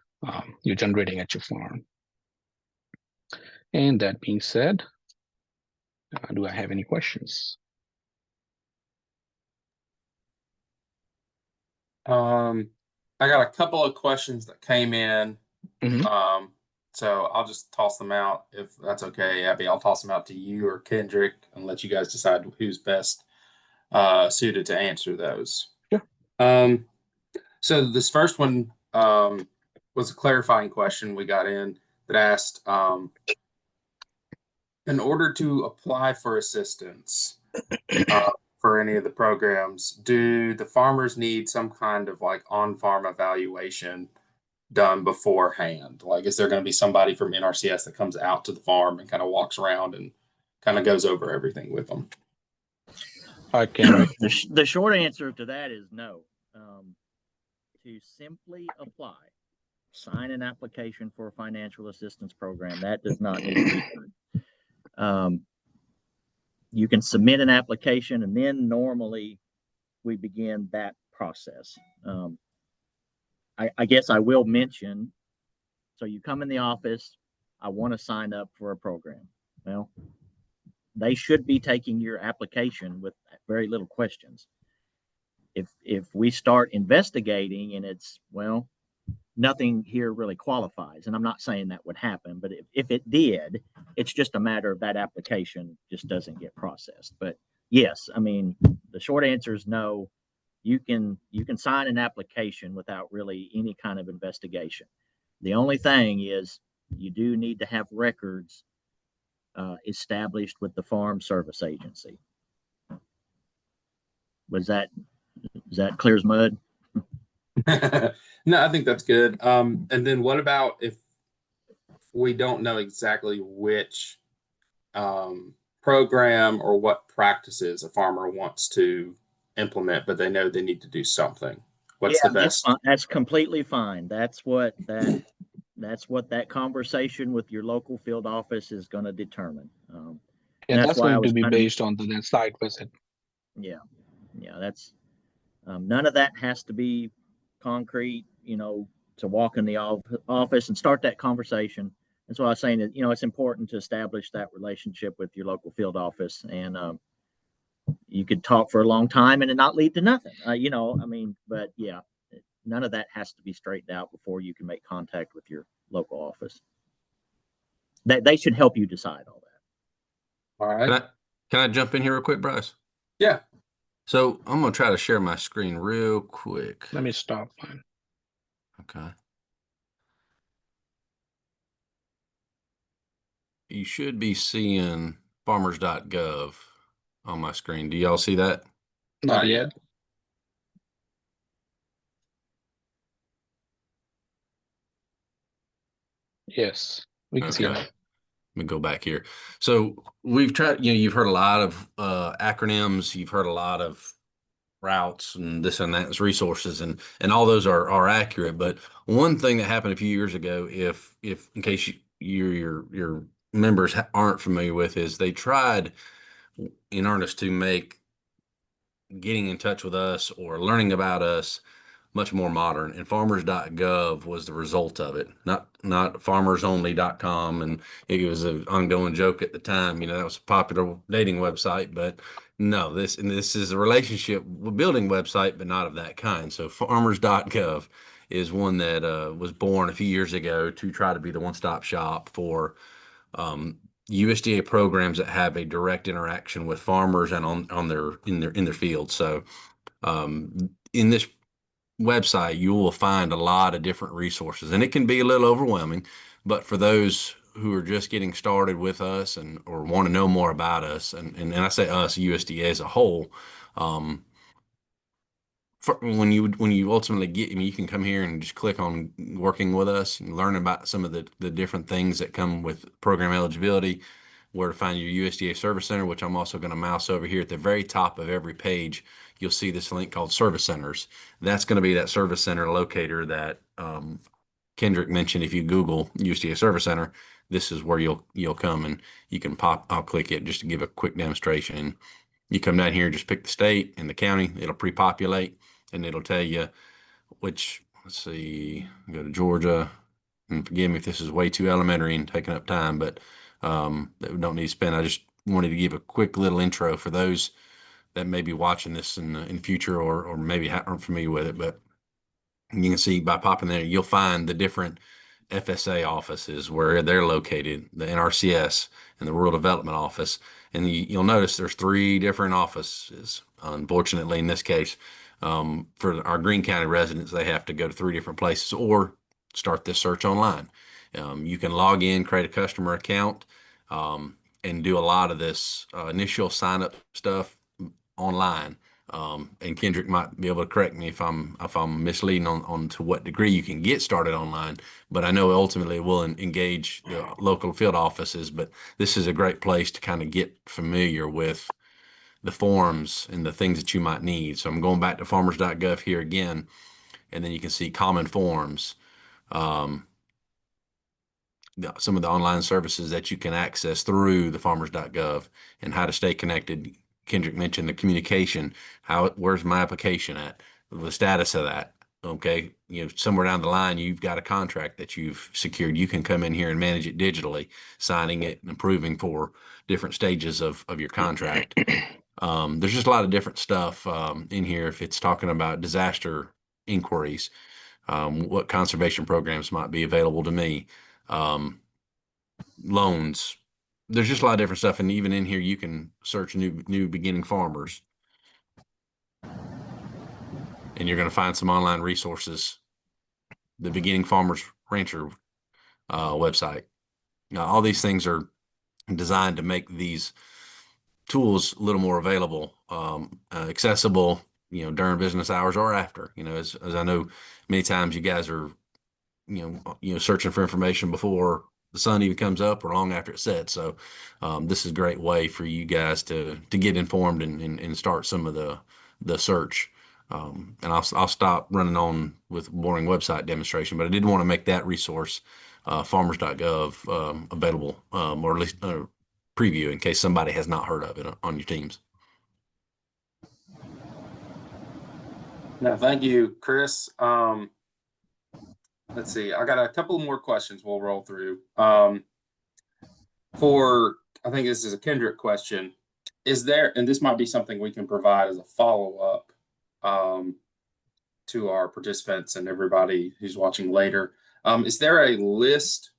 you're generating at your farm. And that being said, do I have any questions? I got a couple of questions that came in. Mhm. So I'll just toss them out if that's okay, Abby. I'll toss them out to you or Kendrick and let you guys decide who's best suited to answer those. Sure. So this first one was a clarifying question we got in that asked, in order to apply for assistance for any of the programs, do the farmers need some kind of like on-farm evaluation done beforehand? Like, is there going to be somebody from NRCS that comes out to the farm and kind of walks around and kind of goes over everything with them? Hi, Kendrick. The short answer to that is no. To simply apply, sign an application for a financial assistance program, that does not need to be done. You can submit an application, and then normally we begin that process. I guess I will mention, so you come in the office, I want to sign up for a program. Well, they should be taking your application with very little questions. If we start investigating and it's, well, nothing here really qualifies, and I'm not saying that would happen, but if it did, it's just a matter of that application just doesn't get processed. But yes, I mean, the short answer is no. You can sign an application without really any kind of investigation. The only thing is you do need to have records established with the Farm Service Agency. Is that clear as mud? No, I think that's good. And then what about if we don't know exactly which program or what practices a farmer wants to implement, but they know they need to do something? What's the best? That's completely fine. That's what that conversation with your local field office is going to determine. Yeah, that's going to be based on the site visit. Yeah, that's none of that has to be concrete, to walk in the office and start that conversation. That's why I was saying that, it's important to establish that relationship with your local field office. And you could talk for a long time and it not lead to nothing, but yeah, none of that has to be straightened out before you can make contact with your local office. They should help you decide all that. All right. Can I jump in here real quick, Bryce? Yeah. So I'm going to try to share my screen real quick. Let me stop mine. Okay. You should be seeing farmers.gov on my screen. Do y'all see that? Not yet. Yes, we can see that. Let me go back here. So we've tried, you've heard a lot of acronyms, you've heard a lot of routes and this and that resources, and all those are accurate. But one thing that happened a few years ago, if in case your members aren't familiar with, is they tried in earnest to make getting in touch with us or learning about us much more modern, and farmers.gov was the result of it, not farmersonly.com. And it was an ongoing joke at the time, that was a popular dating website, but no, this is a relationship building website, but not of that kind. So farmers.gov is one that was born a few years ago to try to be the one-stop shop for USDA programs that have a direct interaction with farmers and in their field. So in this website, you will find a lot of different resources, and it can be a little overwhelming, but for those who are just getting started with us or want to know more about us, and I say us, USDA as a whole, when you ultimately you can come here and just click on working with us and learn about some of the different things that come with program eligibility, where to find your USDA Service Center, which I'm also going to mouse over here at the very top of every page. You'll see this link called Service Centers. That's going to be that Service Center locator that Kendrick mentioned. If you Google USDA Service Center, this is where you'll come, and you can I'll click it just to give a quick demonstration. And you come down here, just pick the state and the county. It'll pre-populate, and it'll tell you which, let's see, go to Georgia. And forgive me if this is way too elementary and taking up time, but that we don't need to spend. I just wanted to give a quick little intro for those that may be watching this in future, or maybe aren't familiar with it. But you can see by popping there, you'll find the different FSA offices where they're located, the NRCS and the Rural Development Office. And you'll notice there's 3 different offices. Unfortunately, in this case, for our Greene County residents, they have to go to 3 different places or start this search online. You can log in, create a customer account, and do a lot of this initial sign up stuff online. And Kendrick might be able to correct me if I'm misleading on to what degree you can get started online, but I know ultimately it will engage the local field offices. But this is a great place to kind of get familiar with the forms and the things that you might need. So I'm going back to farmers.gov here again, and then you can see common forms. Some of the online services that you can access through the farmers.gov and how to stay connected. Kendrick mentioned the communication. Where's my application at? The status of that. Okay. Somewhere down the line, you've got a contract that you've secured. You can come in here and manage it digitally, signing it and approving for different stages of your contract. There's just a lot of different stuff in here. If it's talking about disaster inquiries, what conservation programs might be available to me, loans. There's just a lot of different stuff. And even in here, you can search new beginning farmers, and you're going to find some online resources. The Beginning Farmers Rancher website. All these things are designed to make these tools a little more available, accessible, during business hours or after. As I know, many times you guys are, searching for information before the sun even comes up or long after it sets. So this is a great way for you guys to get informed and start some of the search. And I'll stop running on with boring website demonstration, but I did want to make that resource, farmers.gov, available, or at least preview in case somebody has not heard of it on your teams. No, thank you, Chris. Let's see. I got a couple more questions we'll roll through. I think this is a Kendrick question. Is there, and this might be something we can provide as a follow-up to our participants and everybody who's watching later. Is there a list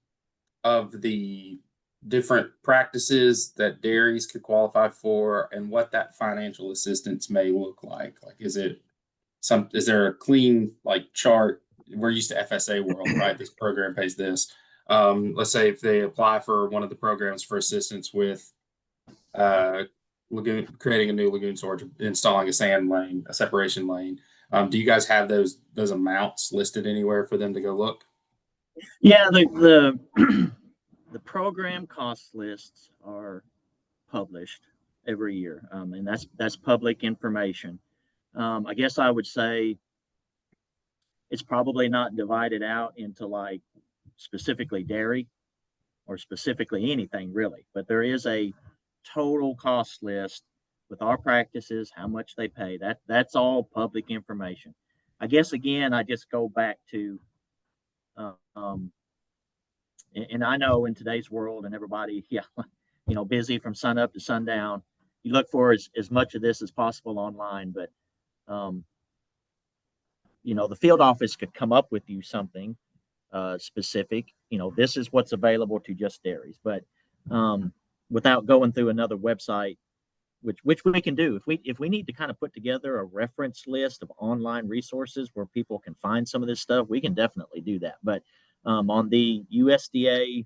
of the different practices that dairies could qualify for and what that financial assistance may look like? Like, is there a clean chart? We're used to FSA world, right? This program pays this. Let's say if they apply for one of the programs for assistance with creating a new lagoon storage, installing a sand lane, a separation lane. Do you guys have those amounts listed anywhere for them to go look? Yeah, the the program cost lists are published every year, and that's public information. I guess I would say it's probably not divided out into specifically dairy or specifically anything really, but there is a total cost list with our practices, how much they pay. That's all public information. I guess again, I just go back to, and I know in today's world and everybody, busy from sun up to sundown, you look for as much of this as possible online, but the field office could come up with you something specific. This is what's available to just dairies, but without going through another website, which we can do. If we need to kind of put together a reference list of online resources where people can find some of this stuff, we can definitely do that. But on the USDA,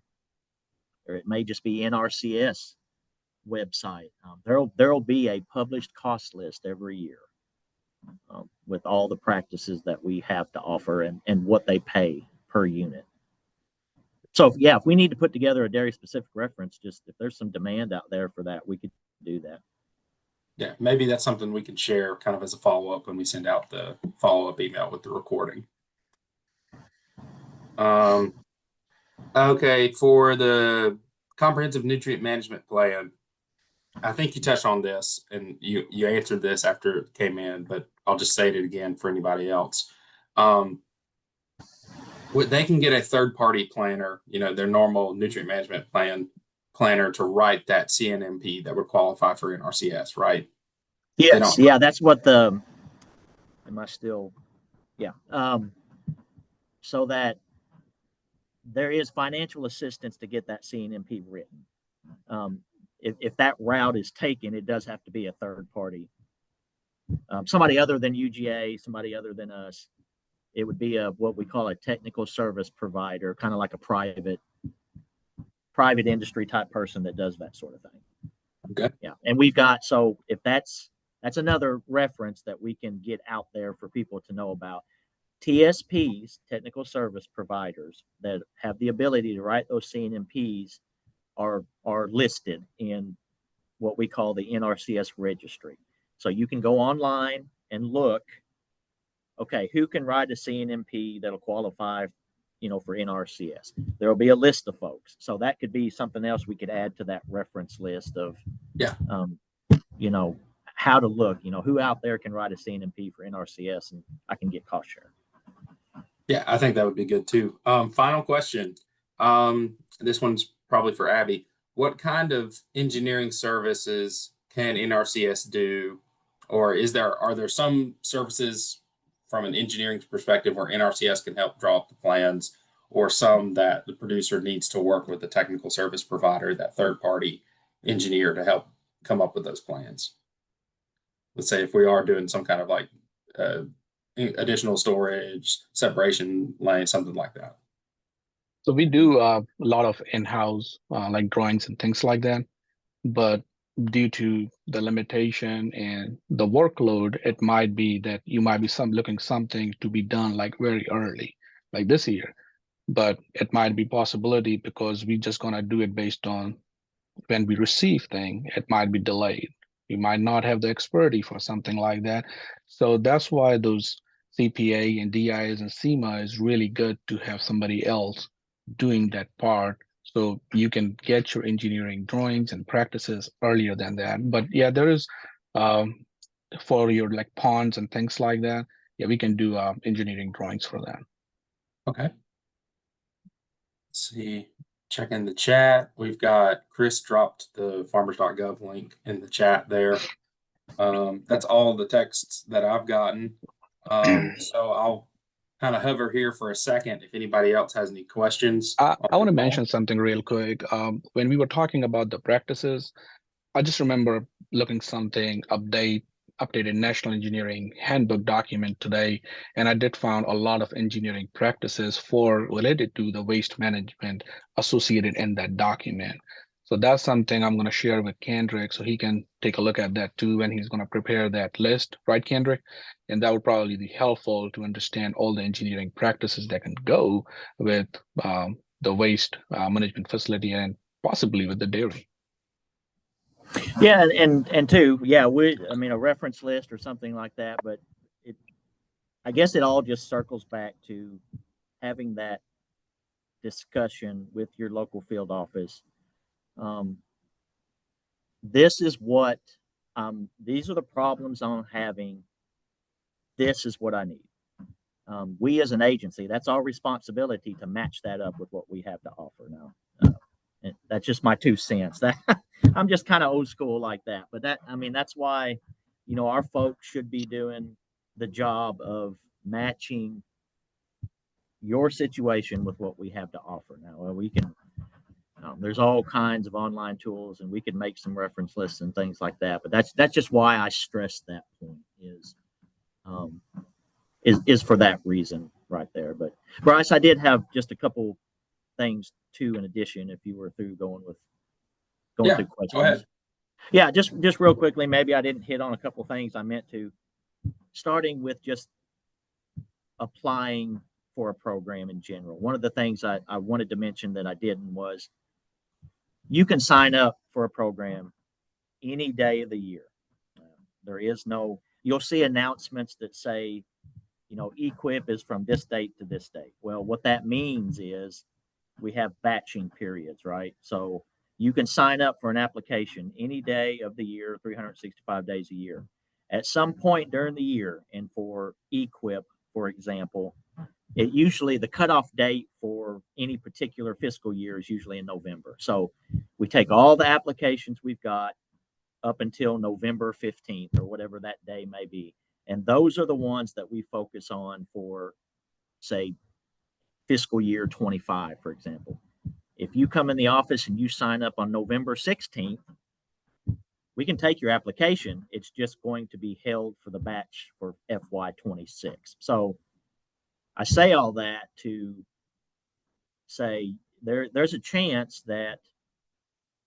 or it may just be NRCS website, there'll be a published cost list every year with all the practices that we have to offer and what they pay per unit. So yeah, if we need to put together a dairy specific reference, just if there's some demand out there for that, we could do that. Yeah, maybe that's something we can share kind of as a follow-up when we send out the follow-up email with the recording. Okay, for the comprehensive nutrient management plan, I think you touched on this and you answered this after it came in, but I'll just say it again for anybody else. They can get a third party planner, their normal nutrient management planner to write that CNMP that would qualify for NRCS, right? Yes, yeah, that's what am I still, yeah. So that there is financial assistance to get that CNMP written. If that route is taken, it does have to be a third party, somebody other than UGA, somebody other than us. It would be what we call a technical service provider, kind of like a private industry type person that does that sort of thing. Okay. Yeah, and we've got, so if that's another reference that we can get out there for people to know about. TSPs, technical service providers that have the ability to write those CNMPs are listed in what we call the NRCS registry. So you can go online and look, okay, who can write a CNMP that'll qualify, for NRCS. There will be a list of folks. So that could be something else we could add to that reference list of, how to look, who out there can write a CNMP for NRCS, and I can get cost share. Yeah, I think that would be good too. Final question. This one's probably for Abby. What kind of engineering services can NRCS do? Or are there some services from an engineering perspective where NRCS can help draw up the plans, or some that the producer needs to work with the technical service provider, that third party engineer, to help come up with those plans? Let's say if we are doing some kind of like additional storage, separation lane, something like that. So we do a lot of in-house like drawings and things like that, but due to the limitation and the workload, it might be that you might be looking something to be done like very early, like this year. But it might be possibility because we just gonna do it based on when we receive thing, it might be delayed. You might not have the expertise for something like that. So that's why those CPA and DIs and SEMA is really good to have somebody else doing that part. So you can get your engineering drawings and practices earlier than that. But yeah, there is for your like ponds and things like that. Yeah, we can do engineering drawings for that. Okay. Let's see. Checking the chat. We've got Chris dropped the farmers.gov link in the chat there. That's all the texts that I've gotten. So I'll kind of hover here for a second if anybody else has any questions. I want to mention something real quick. When we were talking about the practices, I just remember looking something updated National Engineering Handbook document today, and I did found a lot of engineering practices related to the waste management associated in that document. So that's something I'm going to share with Kendrick so he can take a look at that too when he's going to prepare that list, right, Kendrick? And that would probably be helpful to understand all the engineering practices that can go with the waste management facility and possibly with the dairy. Yeah, and two, yeah, a reference list or something like that, but I guess it all just circles back to having that discussion with your local field office. This is what these are the problems I'm having. This is what I need. We as an agency, that's our responsibility to match that up with what we have to offer now. That's just my 2 cents. That I'm just kind of old school like that. But that's why, our folks should be doing the job of matching your situation with what we have to offer now. Well, we can, there's all kinds of online tools, and we can make some reference lists and things like that. But that's just why I stress that point is for that reason right there. But Bryce, I did have just a couple things too in addition, if you were through going through questions. Go ahead. Yeah, just real quickly, maybe I didn't hit on a couple things I meant to, starting with just applying for a program in general. One of the things I wanted to mention that I didn't was you can sign up for a program any day of the year. There is you'll see announcements that say, EQIP is from this date to this date. Well, what that means is we have batching periods, right? So you can sign up for an application any day of the year, 365 days a year. At some point during the year, and for EQIP, for example, it usually the cutoff date for any particular fiscal year is usually in November. So we take all the applications we've got up until November 15th or whatever that day may be. And those are the ones that we focus on for, say, fiscal year 25, for example. If you come in the office and you sign up on November 16th, we can take your application. It's just going to be held for the batch for FY26. So I say all that to say there's a chance that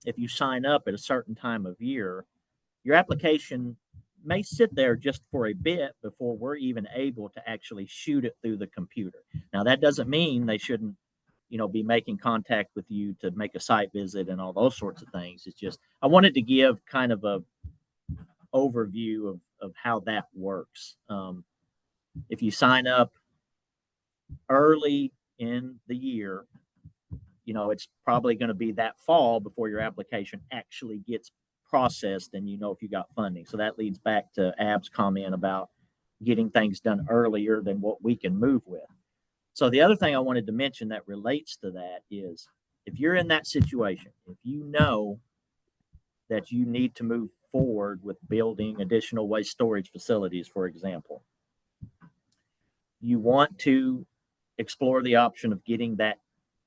if you sign up at a certain time of year, your application may sit there just for a bit before we're even able to actually shoot it through the computer. Now, that doesn't mean they shouldn't, be making contact with you to make a site visit and all those sorts of things. It's just, I wanted to give kind of a overview of how that works. If you sign up early in the year, it's probably going to be that fall before your application actually gets processed and if you got funding. So that leads back to Ab's comment about getting things done earlier than what we can move with. So the other thing I wanted to mention that relates to that is if you're in that situation, if you know that you need to move forward with building additional waste storage facilities, for example, you want to explore the option of getting that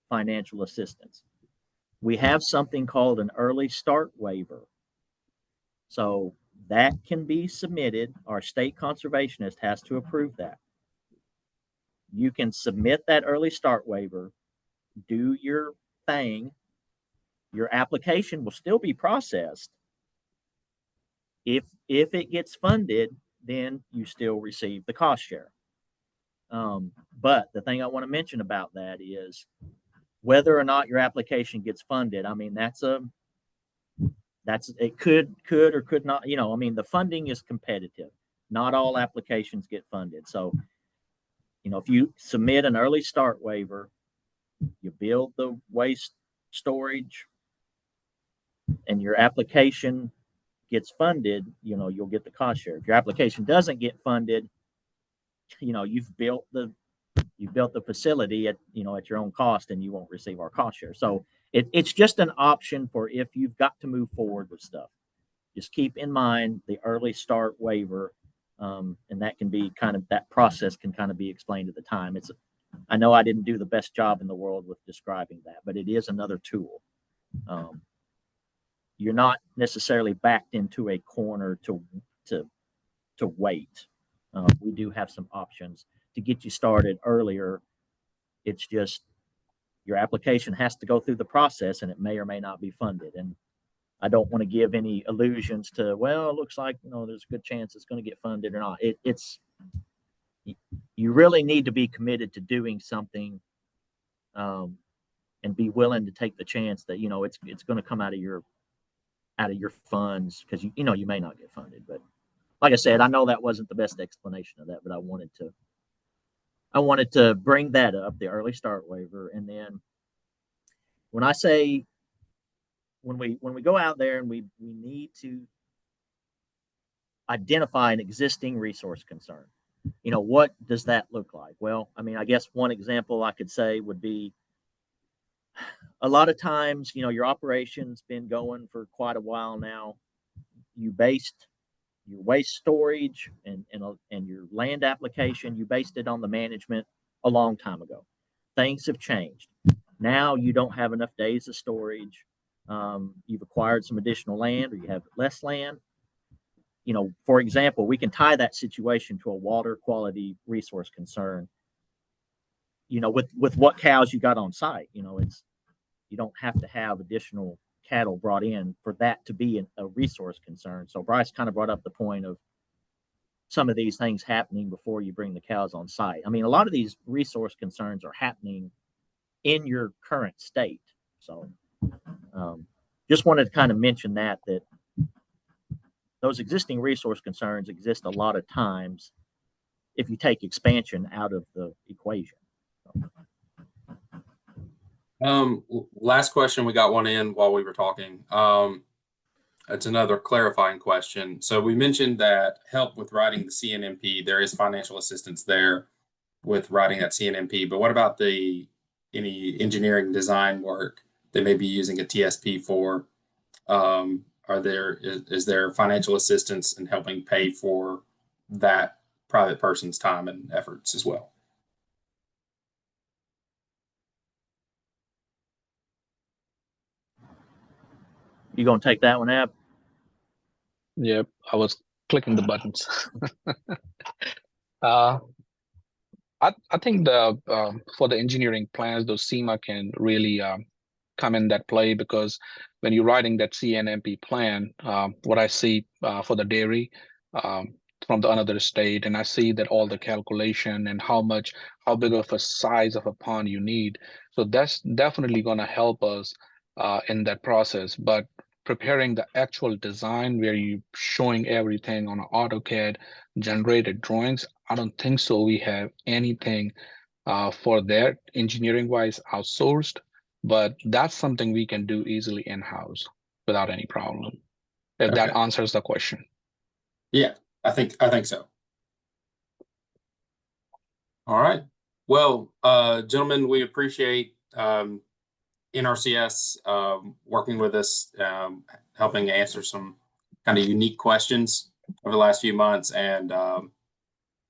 financial assistance. We have something called an early start waiver. So that can be submitted. Our state conservationist has to approve that. You can submit that early start waiver, do your thing. Your application will still be processed. If it gets funded, then you still receive the cost share. But the thing I want to mention about that is whether or not your application gets funded. I mean, it could or could not, the funding is competitive. Not all applications get funded. So, if you submit an early start waiver, you build the waste storage and your application gets funded, you'll get the cost share. If your application doesn't get funded, you've built the facility at your own cost and you won't receive our cost share. So it's just an option for if you've got to move forward with stuff. Just keep in mind the early start waiver, and that can be that process can kind of be explained at the time. I know I didn't do the best job in the world with describing that, but it is another tool. You're not necessarily backed into a corner to wait. We do have some options to get you started earlier. It's just your application has to go through the process and it may or may not be funded. And I don't want to give any illusions to, well, it looks like, there's a good chance it's going to get funded or not. You really need to be committed to doing something, and be willing to take the chance that, it's going to come out of your funds, because you may not get funded. But like I said, I know that wasn't the best explanation of that, but I wanted to bring that up, the early start waiver. And then when I say, when we go out there and we need to identify an existing resource concern, what does that look like? Well, I guess one example I could say would be, a lot of times, your operation's been going for quite a while now. You based your waste storage and your land application, you based it on the management a long time ago. Things have changed. Now you don't have enough days of storage. You've acquired some additional land, or you have less land. For example, we can tie that situation to a water quality resource concern. With what cows you got on site, you don't have to have additional cattle brought in for that to be a resource concern. So Bryce kind of brought up the point of some of these things happening before you bring the cows on site. A lot of these resource concerns are happening in your current state. So just wanted to kind of mention that those existing resource concerns exist a lot of times if you take expansion out of the equation. Last question, we got one in while we were talking. It's another clarifying question. So we mentioned that help with writing the CNMP, there is financial assistance there with writing that CNMP, but what about any engineering design work they may be using a TSP for? Is there financial assistance in helping pay for that private person's time and efforts as well? You gonna take that one, Ab? Yep, I was clicking the buttons. uh, I think the for the engineering plans, those SEMA can really come in that play, because when you're writing that CNMP plan, what I see for the dairy from the another state, and I see that all the calculation and how big of a size of a pond you need. So that's definitely going to help us in that process. But preparing the actual design where you showing everything on an AutoCAD generated drawings, I don't think so. We have anything for that engineering wise outsourced, but that's something we can do easily in-house without any problem. If that answers the question. Yeah, I think so. All right. Well, gentlemen, we appreciate NRCS working with us, helping answer some kind of unique questions over the last few months. And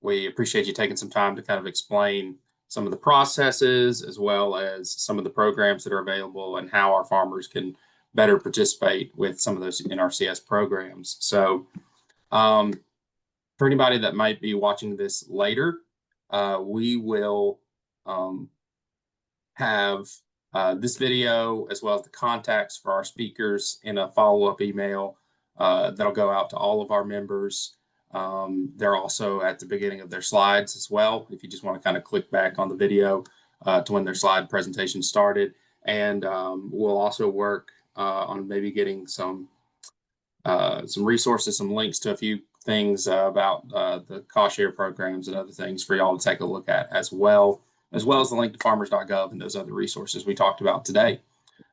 we appreciate you taking some time to kind of explain some of the processes, as well as some of the programs that are available and how our farmers can better participate with some of those NRCS programs. So for anybody that might be watching this later, we will have this video, as well as the contacts for our speakers, in a follow-up email that'll go out to all of our members. They're also at the beginning of their slides as well, if you just want to kind of click back on the video to when their slide presentation started. And we'll also work on maybe getting some resources, some links to a few things about the cost share programs and other things for y'all to take a look at, as well as the link to farmers.gov and those other resources we talked about today.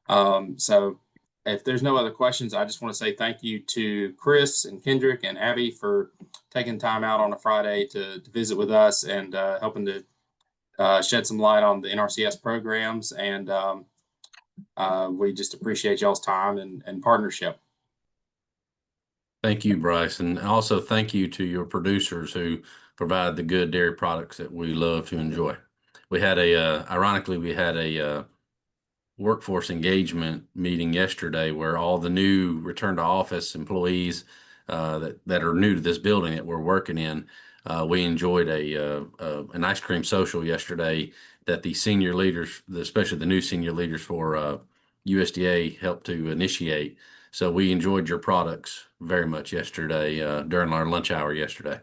So if there's no other questions, I just want to say thank you to Chris and Kendrick and Abby for taking time out on a Friday to visit with us and helping to shed some light on the NRCS programs. And we just appreciate y'all's time and partnership. Thank you, Bryce. And also thank you to your producers who provide the good dairy products that we love to enjoy. We had ironically, we had a workforce engagement meeting yesterday where all the new return to office employees that are new to this building that we're working in, we enjoyed an ice cream social yesterday that the senior leaders, especially the new senior leaders for USDA, helped to initiate. So we enjoyed your products very much yesterday during our lunch hour yesterday.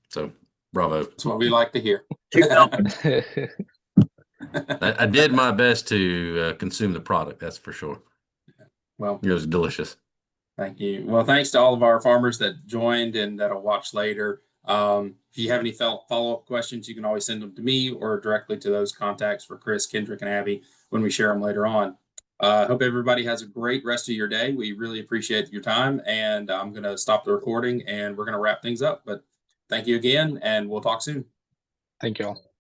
So bravo. That's what we like to hear. I did my best to consume the product, that's for sure. Well, it was delicious. Thank you. Well, thanks to all of our farmers that joined and that'll watch later. If you have any follow-up questions, you can always send them to me or directly to those contacts for Chris, Kendrick, and Abby when we share them later on. Hope everybody has a great rest of your day. We really appreciate your time, and I'm going to stop the recording and we're going to wrap things up. But thank you again, and we'll talk soon. Thank you all.